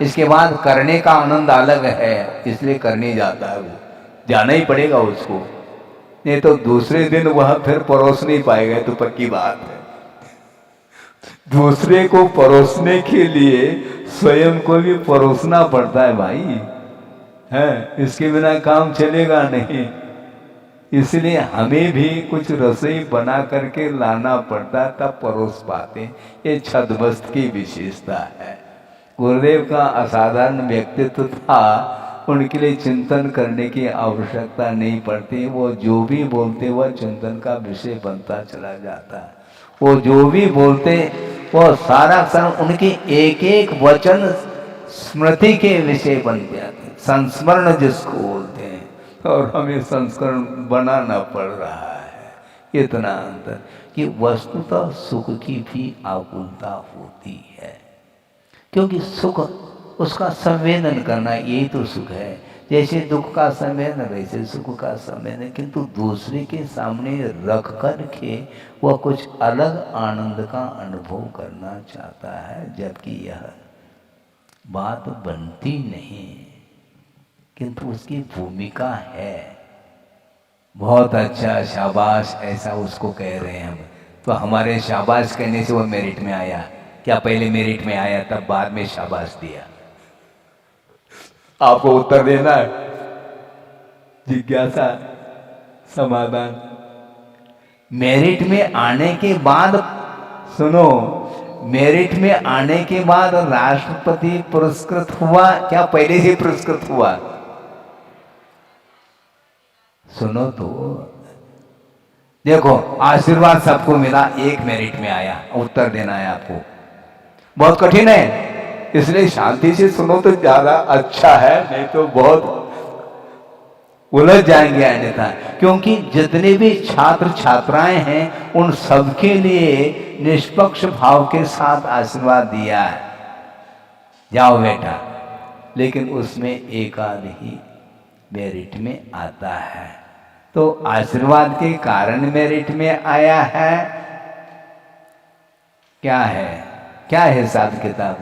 इसके बाद करने का आनंद अलग है, इसलिए करने जाता है, वो जाना ही पड़ेगा उसको, नहीं तो दूसरे दिन वह फिर परोस नहीं पाएगा, तो पक्की बात है। दूसरे को परोसने के लिए स्वयं को भी परोसना पड़ता है भाई, है, इसके बिना काम चलेगा नहीं। इसलिए हमें भी कुछ रसोई बना करके लाना पड़ता है, तब परोस पाते। ये छद्मस्त की विशेषता है। गुरुदेव का असाधारण व्यक्तित्व था, उनके लिए चिंतन करने की आवश्यकता नहीं पड़ती, वो जो भी बोलते वह चिंतन का विषय बनता चला जाता है। वो जो भी बोलते वो सारा क्षण उनकी एक एक वचन स्मृति के विषय बन जाते, संस्मरण जिसको बोलते हैं, और हमें संस्करण बनाना पड़ रहा है। इतना अंतर कि वस्तुतः सुख की भी आकुलता होती है, क्योंकि सुख उसका संवेदन करना यही तो सुख है। जैसे दुख का संवेदन वैसे सुख का संवेदन, किंतु दूसरे के सामने रख कर के वह कुछ अलग आनंद का अनुभव करना चाहता है, जबकि यह बात बनती नहीं, किंतु उसकी भूमिका है। बहुत अच्छा, शाबाश, ऐसा उसको कह रहे हैं हम, तो हमारे शाबाश कहने से वह मेरिट में आया क्या? पहले मेरिट में आया तब बाद में शाबाश दिया? आपको उत्तर देना है, जिज्ञासा, समाधान। मेरिट में आने के बाद, सुनो, मेरिट में आने के बाद राष्ट्रपति पुरस्कृत हुआ क्या पहले से पुरस्कृत हुआ? सुनो तो, देखो आशीर्वाद सबको मिला, एक मेरिट में आया, उत्तर देना है आपको, बहुत कठिन है, इसलिए शांति से सुनो तो ज्यादा अच्छा है, नहीं तो बहुत उलझ जाएंगे अन्यथा। क्योंकि जितने भी छात्र छात्राएं हैं उन सबके लिए निष्पक्ष भाव के साथ आशीर्वाद दिया है, जाओ बेटा, लेकिन उसमें एक आध ही मेरिट में आता है, तो आशीर्वाद के कारण मेरिट में आया है। क्या है, क्या है हिसाब किताब?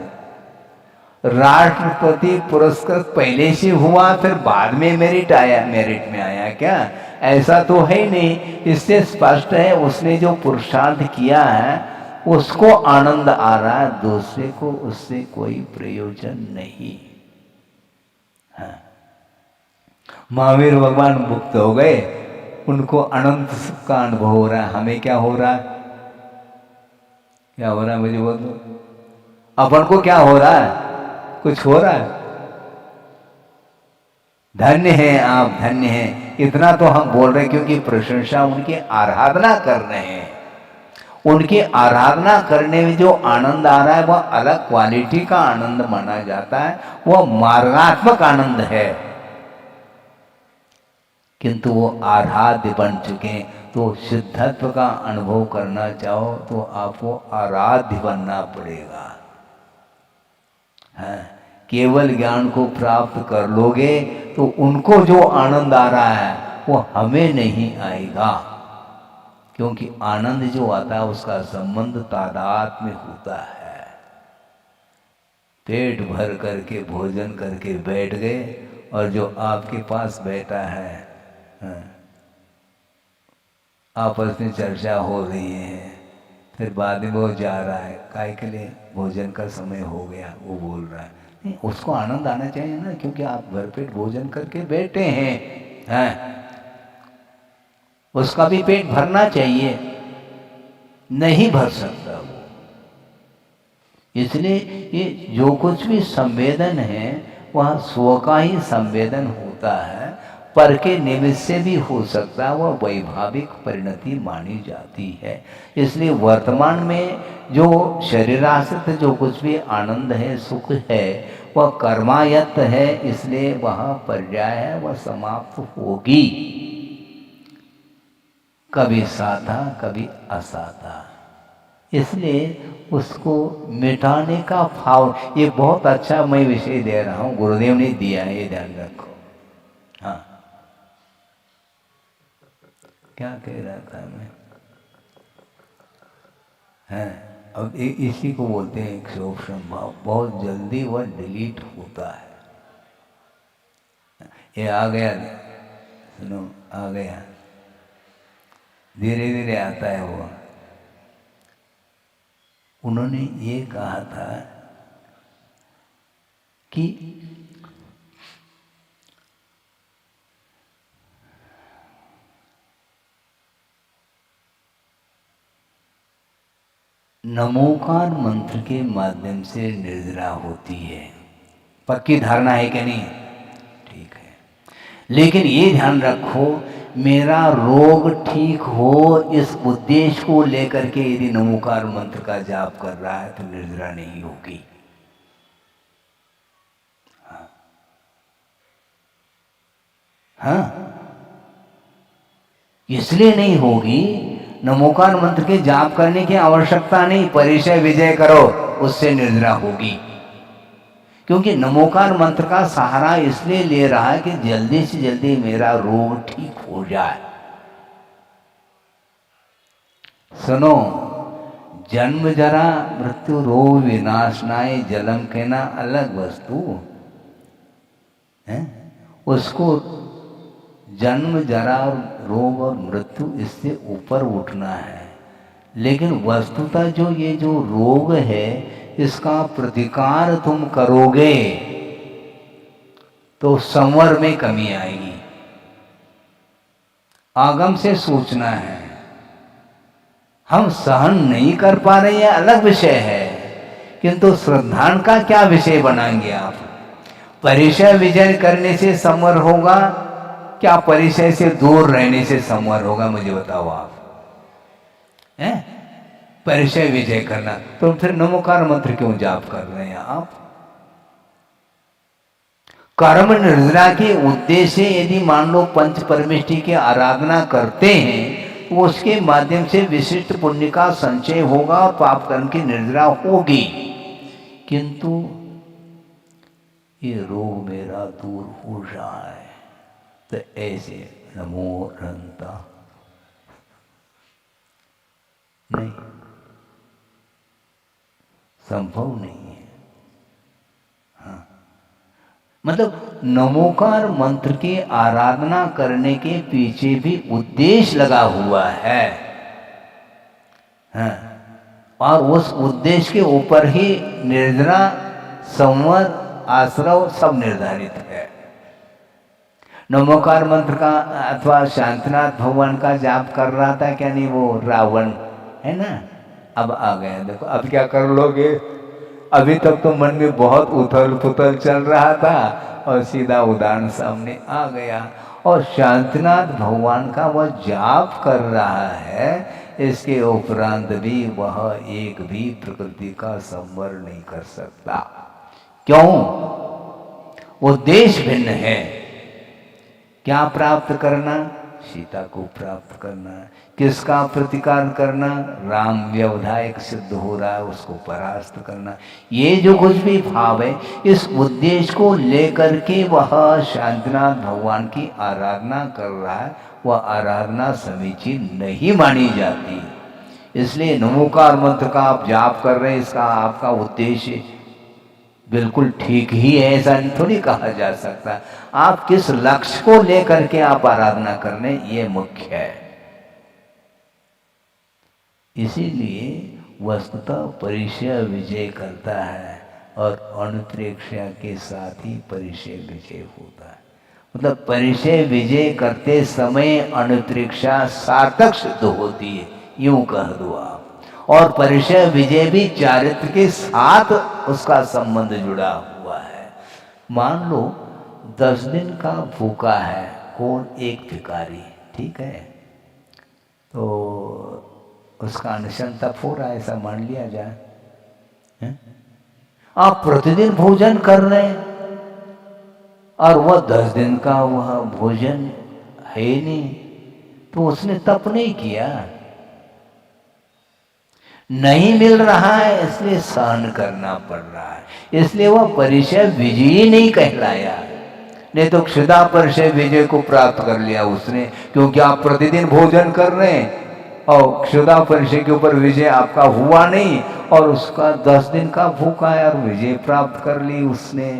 राष्ट्रपति पुरस्कृत पहले से हुआ फिर बाद में मेरिट आया, मेरिट में आया क्या? ऐसा तो है ही नहीं। इससे स्पष्ट है उसने जो पुरुषार्थ किया है उसको आनंद आ रहा है, दूसरे को उससे कोई प्रयोजन नहीं। हाँ, महावीर भगवान मुक्त हो गए, उनको अनंत सुख का अनुभव हो रहा है, हमें क्या हो रहा है? क्या हो रहा है मुझे बोलो, अपन को क्या हो रहा है? कुछ हो रहा है? धन्य हैं आप, धन्य हैं, इतना तो हम बोल रहे हैं क्योंकि प्रशंसा उनकी आराधना कर रहे हैं। उनकी आराधना करने में जो आनंद आ रहा है वह अलग क्वालिटी का आनंद माना जाता है, वह मार्गात्मक आनंद है। किंतु वो आराध्य बन चुके, तो सिद्धत्व का अनुभव करना चाहो तो आपको आराध्य बनना पड़ेगा। है, केवल ज्ञान को प्राप्त कर लोगे तो उनको जो आनंद आ रहा है वो हमें नहीं आएगा, क्योंकि आनंद जो आता है उसका संबंध तादाद में होता है। पेट भर करके भोजन करके बैठ गए और जो आपके पास बैठा है, आपस में चर्चा हो रही है, फिर बाद में वो जा रहा है, काय के लिए भोजन का समय हो गया, वो बोल रहा है, नहीं उसको आनंद आना चाहिए ना, क्योंकि आप भरपेट भोजन करके बैठे हैं, उसका भी पेट भरना चाहिए, नहीं भर सकता वो। इसलिए ये जो कुछ भी संवेदन है वह स्व का ही संवेदन होता है, पर के निमित्त से भी हो सकता है, वह वैभाविक परिणति मानी जाती है। इसलिए वर्तमान में जो शरीराश्रित जो कुछ भी आनंद है, सुख है, वह कर्मायत्त है, इसलिए वह पर्याय है, वह समाप्त होगी, कभी साधा कभी असाधा। इसलिए उसको मिटाने का भाव, ये बहुत अच्छा मैं विषय दे रहा हूँ, गुरुदेव ने दिया है, ये ध्यान रखो। हाँ, क्या कह रहा था मैं? हैं, अब इसी को बोलते हैं एक्सोप्शन भाव, बहुत जल्दी वह डिलीट होता है। ये आ गया, सुनो, आ गया, धीरे धीरे आता है वो। उन्होंने ये कहा था कि नमोकार मंत्र के माध्यम से निर्जरा होती है। पक्की धारणा है कि नहीं? ठीक है, लेकिन ये ध्यान रखो, मेरा रोग ठीक हो इस उद्देश्य को लेकर के यदि नमोकार मंत्र का जाप कर रहा है तो निर्जरा नहीं होगी। हाँ, इसलिए नहीं होगी, नमोकार मंत्र के जाप करने की आवश्यकता नहीं, परिचय विजय करो, उससे निर्जरा होगी। क्योंकि नमोकार मंत्र का सहारा इसलिए ले रहा है कि जल्दी से जल्दी मेरा रोग ठीक हो जाए। सुनो, जन्म जरा मृत्यु रोग विनाशनाय जलम कहना अलग वस्तु है, उसको जन्म जरा रोग और मृत्यु इससे ऊपर उठना है। लेकिन वस्तुतः जो ये जो रोग है, इसका प्रतिकार तुम करोगे तो संवर में कमी आएगी। आगम से सोचना है, हम सहन नहीं कर पा रहे, यह अलग विषय है, किंतु श्रद्धान का क्या विषय बनाएंगे आप? परिचय विजय करने से संवर होगा क्या परिचय से दूर रहने से संवर होगा? मुझे बताओ आप। हैं? परिचय विजय करना, तो फिर नमोकार मंत्र क्यों जाप कर रहे हैं आप? कर्म निर्जरा के उद्देश्य यदि मान लो पंच परमेष्टि की आराधना करते हैं तो उसके माध्यम से विशिष्ट पुण्य का संचय होगा और पाप कर्म की निर्जरा होगी। किंतु ये रोग मेरा दूर हो जाए तो ऐसे नमो अनंता नहीं, संभव नहीं है। हाँ, मतलब नमोकार मंत्र की आराधना करने के पीछे भी उद्देश्य लगा हुआ है। हाँ, और उस उद्देश्य के ऊपर ही निर्जरा, संवर, आश्रव सब निर्धारित है। नमोकार मंत्र का अथवा शांतिनाथ भगवान का जाप कर रहा था क्या नहीं वो रावण, है ना? अब आ गया, देखो अब क्या कर लोगे? अभी तक तो मन में बहुत उथल पुथल चल रहा था और सीधा उदाहरण सामने आ गया। और शांतिनाथ भगवान का वह जाप कर रहा है इसके उपरांत भी वह एक भी प्रकृति का संवर नहीं कर सकता। क्यों? उद्देश्य भिन्न है। क्या प्राप्त करना? सीता को प्राप्त करना। किसका प्रतिकार करना? राम व्यवधायक सिद्ध हो रहा है उसको परास्त करना। ये जो कुछ भी भाव है, इस उद्देश्य को लेकर के वह शांतिनाथ भगवान की आराधना कर रहा है, वह आराधना समीचीन नहीं मानी जाती। इसलिए नमोकार मंत्र का आप जाप कर रहे हैं, इसका आपका उद्देश्य बिल्कुल ठीक ही है ऐसा थोड़ी कहा जा सकता। आप किस लक्ष्य को लेकर के आप आराधना करने, ये मुख्य है। इसीलिए वस्तुतः परिचय विजय करता है और अनुप्रेक्षा के साथ ही परिचय विजय होता है। मतलब परिचय विजय करते समय अनुप्रेक्षा सार्थक सिद्ध होती है, यूं कह दो आप। और परिचय विजय भी चारित्र के साथ उसका संबंध जुड़ा हुआ है। मान लो 10 दिन का भूखा है कौन? एक भिखारी, ठीक है, तो उसका अनशन तप हो रहा है ऐसा मान लिया जाए। आप प्रतिदिन भोजन कर रहे हैं और वह 10 दिन का वह भोजन है नहीं, तो उसने तप नहीं किया। नहीं मिल रहा है इसलिए सहन करना पड़ रहा है, इसलिए वह परिचय विजयी नहीं कहलाया। नहीं तो क्षुधा परिचय विजय को प्राप्त कर लिया उसने, क्योंकि आप प्रतिदिन भोजन कर रहे हैं और क्षुधा परिचय के ऊपर विजय आपका हुआ नहीं, और उसका 10 दिन का भूखा है और विजय प्राप्त कर ली उसने।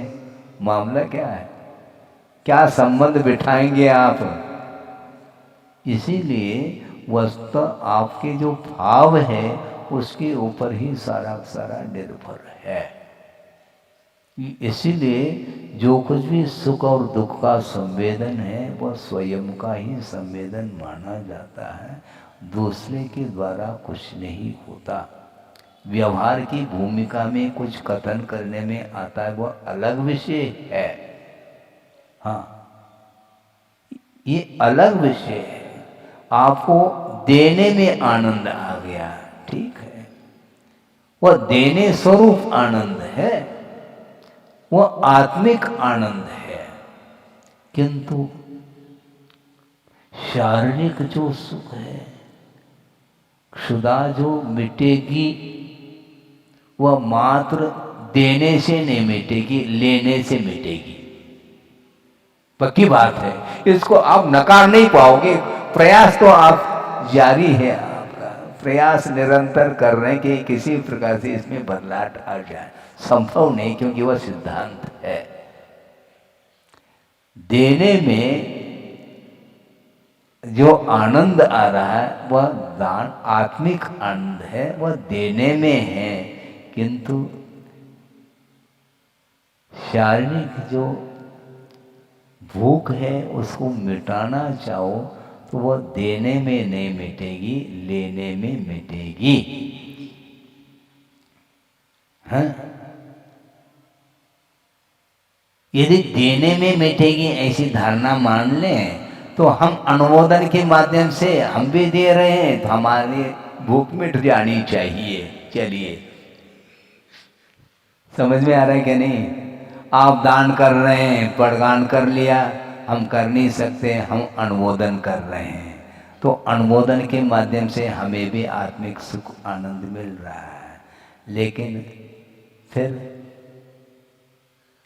मामला क्या है? क्या संबंध बिठाएंगे आप? इसीलिए वस्तु आपके जो भाव है उसके ऊपर ही सारा सारा निर्भर है। इसीलिए जो कुछ भी सुख और दुख का संवेदन है वह स्वयं का ही संवेदन माना जाता है, दूसरे के द्वारा कुछ नहीं होता। व्यवहार की भूमिका में कुछ कथन करने में आता है वह अलग विषय है। हाँ, ये अलग विषय है। आपको देने में आनंद आ गया, ठीक है, वह देने स्वरूप आनंद है, वह आत्मिक आनंद है। किंतु शारीरिक जो सुख है, क्षुधा जो मिटेगी वह मात्र देने से नहीं मिटेगी, लेने से मिटेगी। पक्की बात है, इसको आप नकार नहीं पाओगे। प्रयास तो आप जारी है, आपका प्रयास निरंतर कर रहे हैं कि किसी प्रकार से इसमें बदलाव आ जाए। संभव नहीं, क्योंकि वह सिद्धांत है। देने में जो आनंद आ रहा है वह दान आत्मिक आनंद है, वह देने में है। किंतु शारीरिक जो भूख है उसको मिटाना चाहो तो वह देने में नहीं मिटेगी, लेने में मिटेगी। हाँ? यदि देने में मिटेगी ऐसी धारणा मान लें तो हम अनुमोदन के माध्यम से हम भी दे रहे हैं तो हमारी भूख मिट जानी चाहिए। चलिए, समझ में आ रहा है कि नहीं? आप दान कर रहे हैं, प्रदान कर लिया, हम कर नहीं सकते, हम अनुमोदन कर रहे हैं, तो अनुमोदन के माध्यम से हमें भी आत्मिक सुख आनंद मिल रहा है। लेकिन फिर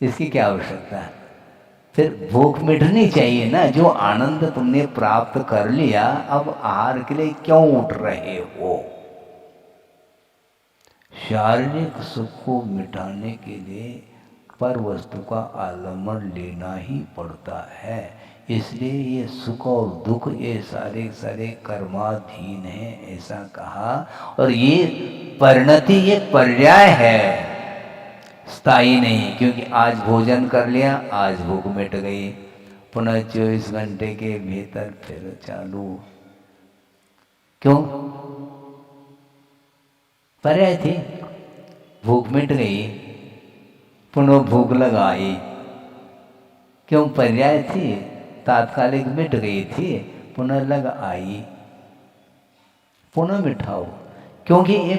इसकी क्या आवश्यकता है? फिर भूख मिटनी चाहिए ना। जो आनंद तुमने प्राप्त कर लिया, अब आहार के लिए क्यों उठ रहे हो? शारीरिक सुख को मिटाने के लिए पर वस्तु का आलम्बन लेना ही पड़ता है। इसलिए ये सुख और दुख ये सारे सारे कर्माधीन हैं, ऐसा कहा। और ये परिणति, ये पर्याय है, स्थायी नहीं। क्योंकि आज भोजन कर लिया, आज भूख मिट गई, पुनः 24 घंटे के भीतर फिर चालू। क्यों? पर्याय थी, भूख मिट गई, पुनः भूख लगाई। क्यों? पर्याय थी, तात्कालिक मिट गई थी, पुनः लग आई। पुनः मिटाओ, क्योंकि ये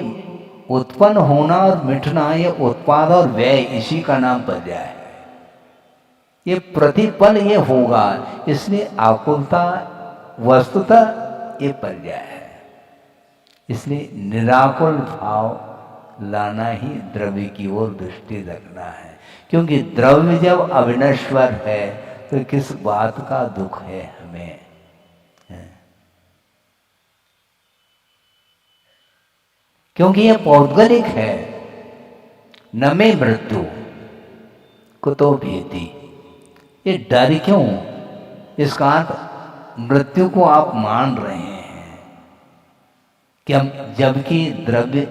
उत्पन्न होना और मिटना, ये उत्पाद और व्यय, इसी का नाम पर्याय है। ये प्रतिपल ये होगा, इसलिए आकुलता वस्तुतः ये पर्याय है। इसलिए निराकुल भाव लाना ही द्रव्य की ओर दृष्टि रखना है, क्योंकि द्रव्य जब अविनश्वर है तो किस बात का दुख है हमें। क्योंकि यह पौद्गलिक है। न में मृत्यु कुतो भीति, ये डर क्यों? इसका अर्थ मृत्यु को आप मान रहे हैं कि हम, जबकि द्रव्य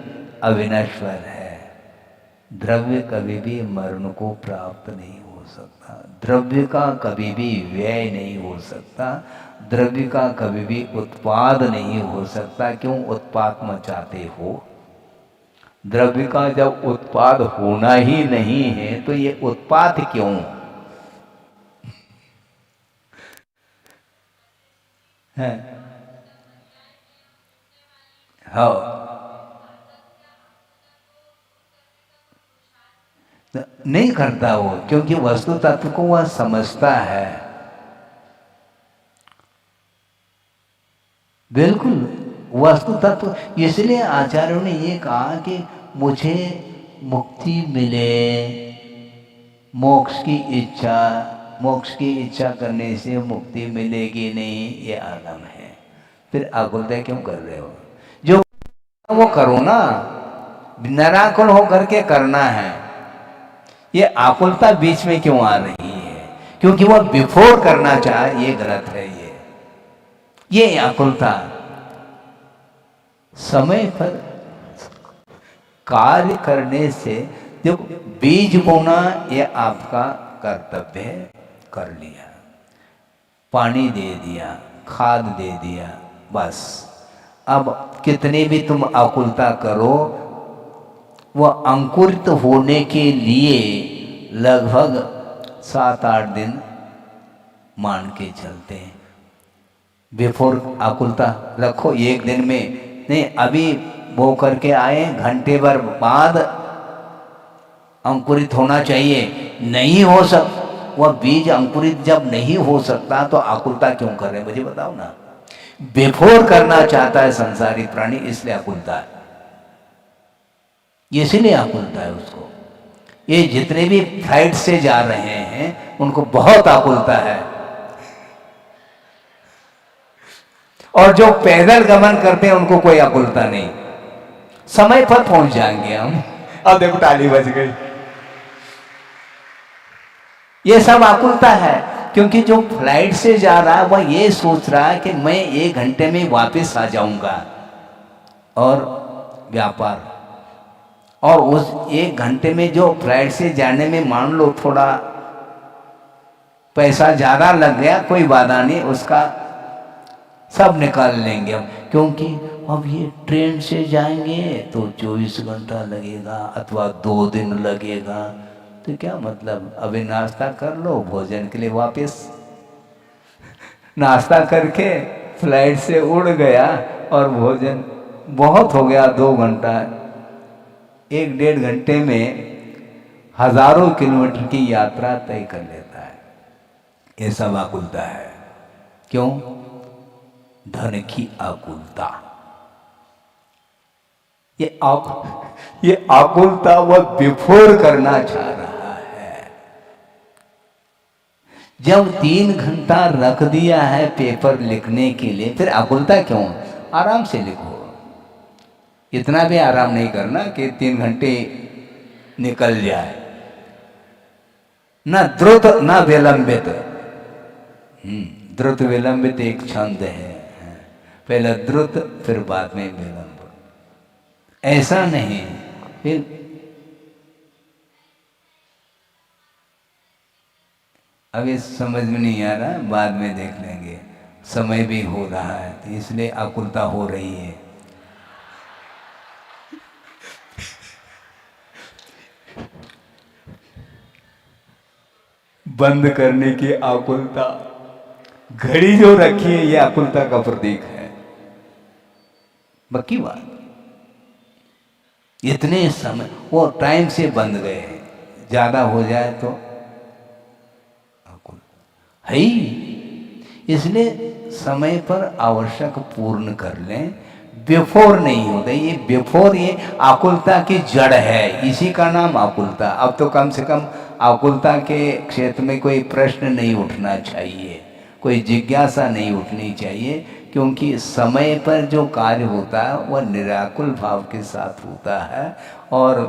अविनश्वर है। द्रव्य कभी भी मरण को प्राप्त नहीं हो सकता, द्रव्य का कभी भी व्यय नहीं हो सकता, द्रव्य का कभी भी उत्पाद नहीं हो सकता। क्यों उत्पाद मचाते हो? द्रव्य का जब उत्पाद होना ही नहीं है तो ये उत्पाद क्यों है? हाँ, नहीं करता वो, क्योंकि वस्तु तत्व को वह समझता है। बिल्कुल वस्तु तत्व। इसलिए आचार्यों ने ये कहा कि मुझे मुक्ति मिले, मोक्ष की इच्छा करने से मुक्ति मिलेगी नहीं, ये आलम है। फिर आकुलता क्यों कर रहे हो? जो वो करो ना, निराकुल होकर के करना है। ये आकुलता बीच में क्यों आ रही है? क्योंकि वह बिफोर करना चाहे, ये गलत है। ये आकुलता समय पर कार्य करने से, जो बीज बोना ये आपका कर्तव्य है, कर लिया, पानी दे दिया, खाद दे दिया, बस। अब कितने भी तुम आकुलता करो, वह अंकुरित होने के लिए लगभग 7-8 दिन मान के चलते हैं। बिफोर आकुलता रखो, एक दिन में नहीं, अभी बो करके आए, घंटे भर बाद अंकुरित होना चाहिए, नहीं हो वह बीज अंकुरित जब नहीं हो सकता तो आकुलता क्यों कर रहे? मुझे बताओ ना। बिफोर करना चाहता है संसारी प्राणी, इसलिए आकुलता है, इसीलिए आकुलता है उसको। ये जितने भी फ्लाइट से जा रहे हैं उनको बहुत आकुलता है, और जो पैदल गमन करते हैं उनको कोई आकुलता नहीं। समय पर पहुंच जाएंगे हम। अब देखो ताली बज गई। ये सब आकुलता है, क्योंकि जो फ्लाइट से जा रहा है वह ये सोच रहा है कि मैं 1 घंटे में वापस आ जाऊंगा, और व्यापार, और उस 1 घंटे में जो फ्लाइट से जाने में मान लो थोड़ा पैसा ज्यादा लग गया, कोई बाधा नहीं, उसका सब निकाल लेंगे हम। क्योंकि अब ये ट्रेन से जाएंगे तो 24 घंटा लगेगा अथवा 2 दिन लगेगा, तो क्या मतलब, अभी नाश्ता कर लो, भोजन के लिए वापस। नाश्ता करके फ्लाइट से उड़ गया और भोजन बहुत हो गया, 2 घंटा, 1-1.5 घंटे में हजारों किलोमीटर की यात्रा तय कर लेता है। ये सब आकुलता है। क्यों? धन की आकुलता। ये आकुलता वह बिफोर करना चाह रहा है। जब 3 घंटा रख दिया है पेपर लिखने के लिए, फिर आकुलता क्यों? आराम से लिखो, इतना भी आराम नहीं करना कि 3 घंटे निकल जाए। ना द्रुत ना विलंबित। द्रुत विलंबित एक छंद है, पहले द्रुत फिर बाद में विलंब, ऐसा नहीं। फिर अभी समझ में नहीं आ रहा, बाद में देख लेंगे, समय भी हो रहा है, तो इसलिए आकुलता हो रही है। बंद करने की आकुलता, घड़ी जो रखी है ये आकुलता का प्रतीक है। बकी बात। इतने समय वो टाइम से बंध गए हैं, ज़्यादा हो जाए तो है ही। इसलिए समय पर आवश्यक पूर्ण कर लें, बिफोर नहीं होता। ये बिफोर ये आकुलता की जड़ है, इसी का नाम आकुलता। अब तो कम से कम आकुलता के क्षेत्र में कोई प्रश्न नहीं उठना चाहिए, कोई जिज्ञासा नहीं उठनी चाहिए, क्योंकि समय पर जो कार्य होता है वह निराकुल भाव के साथ होता है। और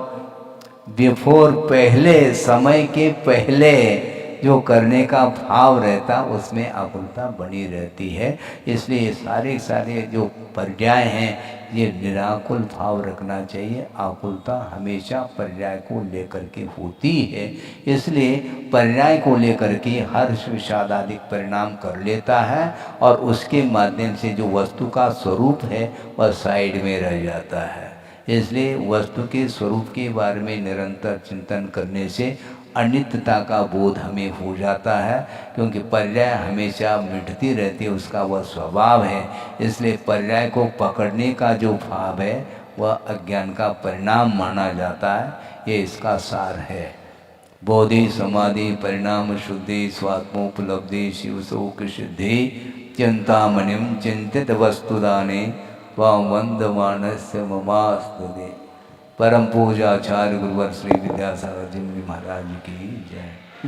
बिफोर, पहले, समय के पहले जो करने का भाव रहता उसमें आकुलता बनी रहती है। इसलिए सारे जो पर्याय हैं ये निराकुल भाव रखना चाहिए। आकुलता हमेशा पर्याय को लेकर के होती है, इसलिए पर्याय को लेकर के हर्ष विषाद आदि परिणाम कर लेता है और उसके माध्यम से जो वस्तु का स्वरूप है वह साइड में रह जाता है। इसलिए वस्तु के स्वरूप के बारे में निरंतर चिंतन करने से अनित्यता का बोध हमें हो जाता है, क्योंकि पर्याय हमेशा मिटती रहती है, उसका वह स्वभाव है। इसलिए पर्याय को पकड़ने का जो भाव है वह अज्ञान का परिणाम माना जाता है। ये इसका सार है। बोधि समाधि परिणाम शुद्धि स्वात्मोपलब्धि शिव शोक सिद्धि चिंतामणिम चिंतित वस्तुदाने वंदमानस्य ममास्तुते। परम पूजाचार्य गुरुवर श्री विद्यासागर जी महाराज की जय।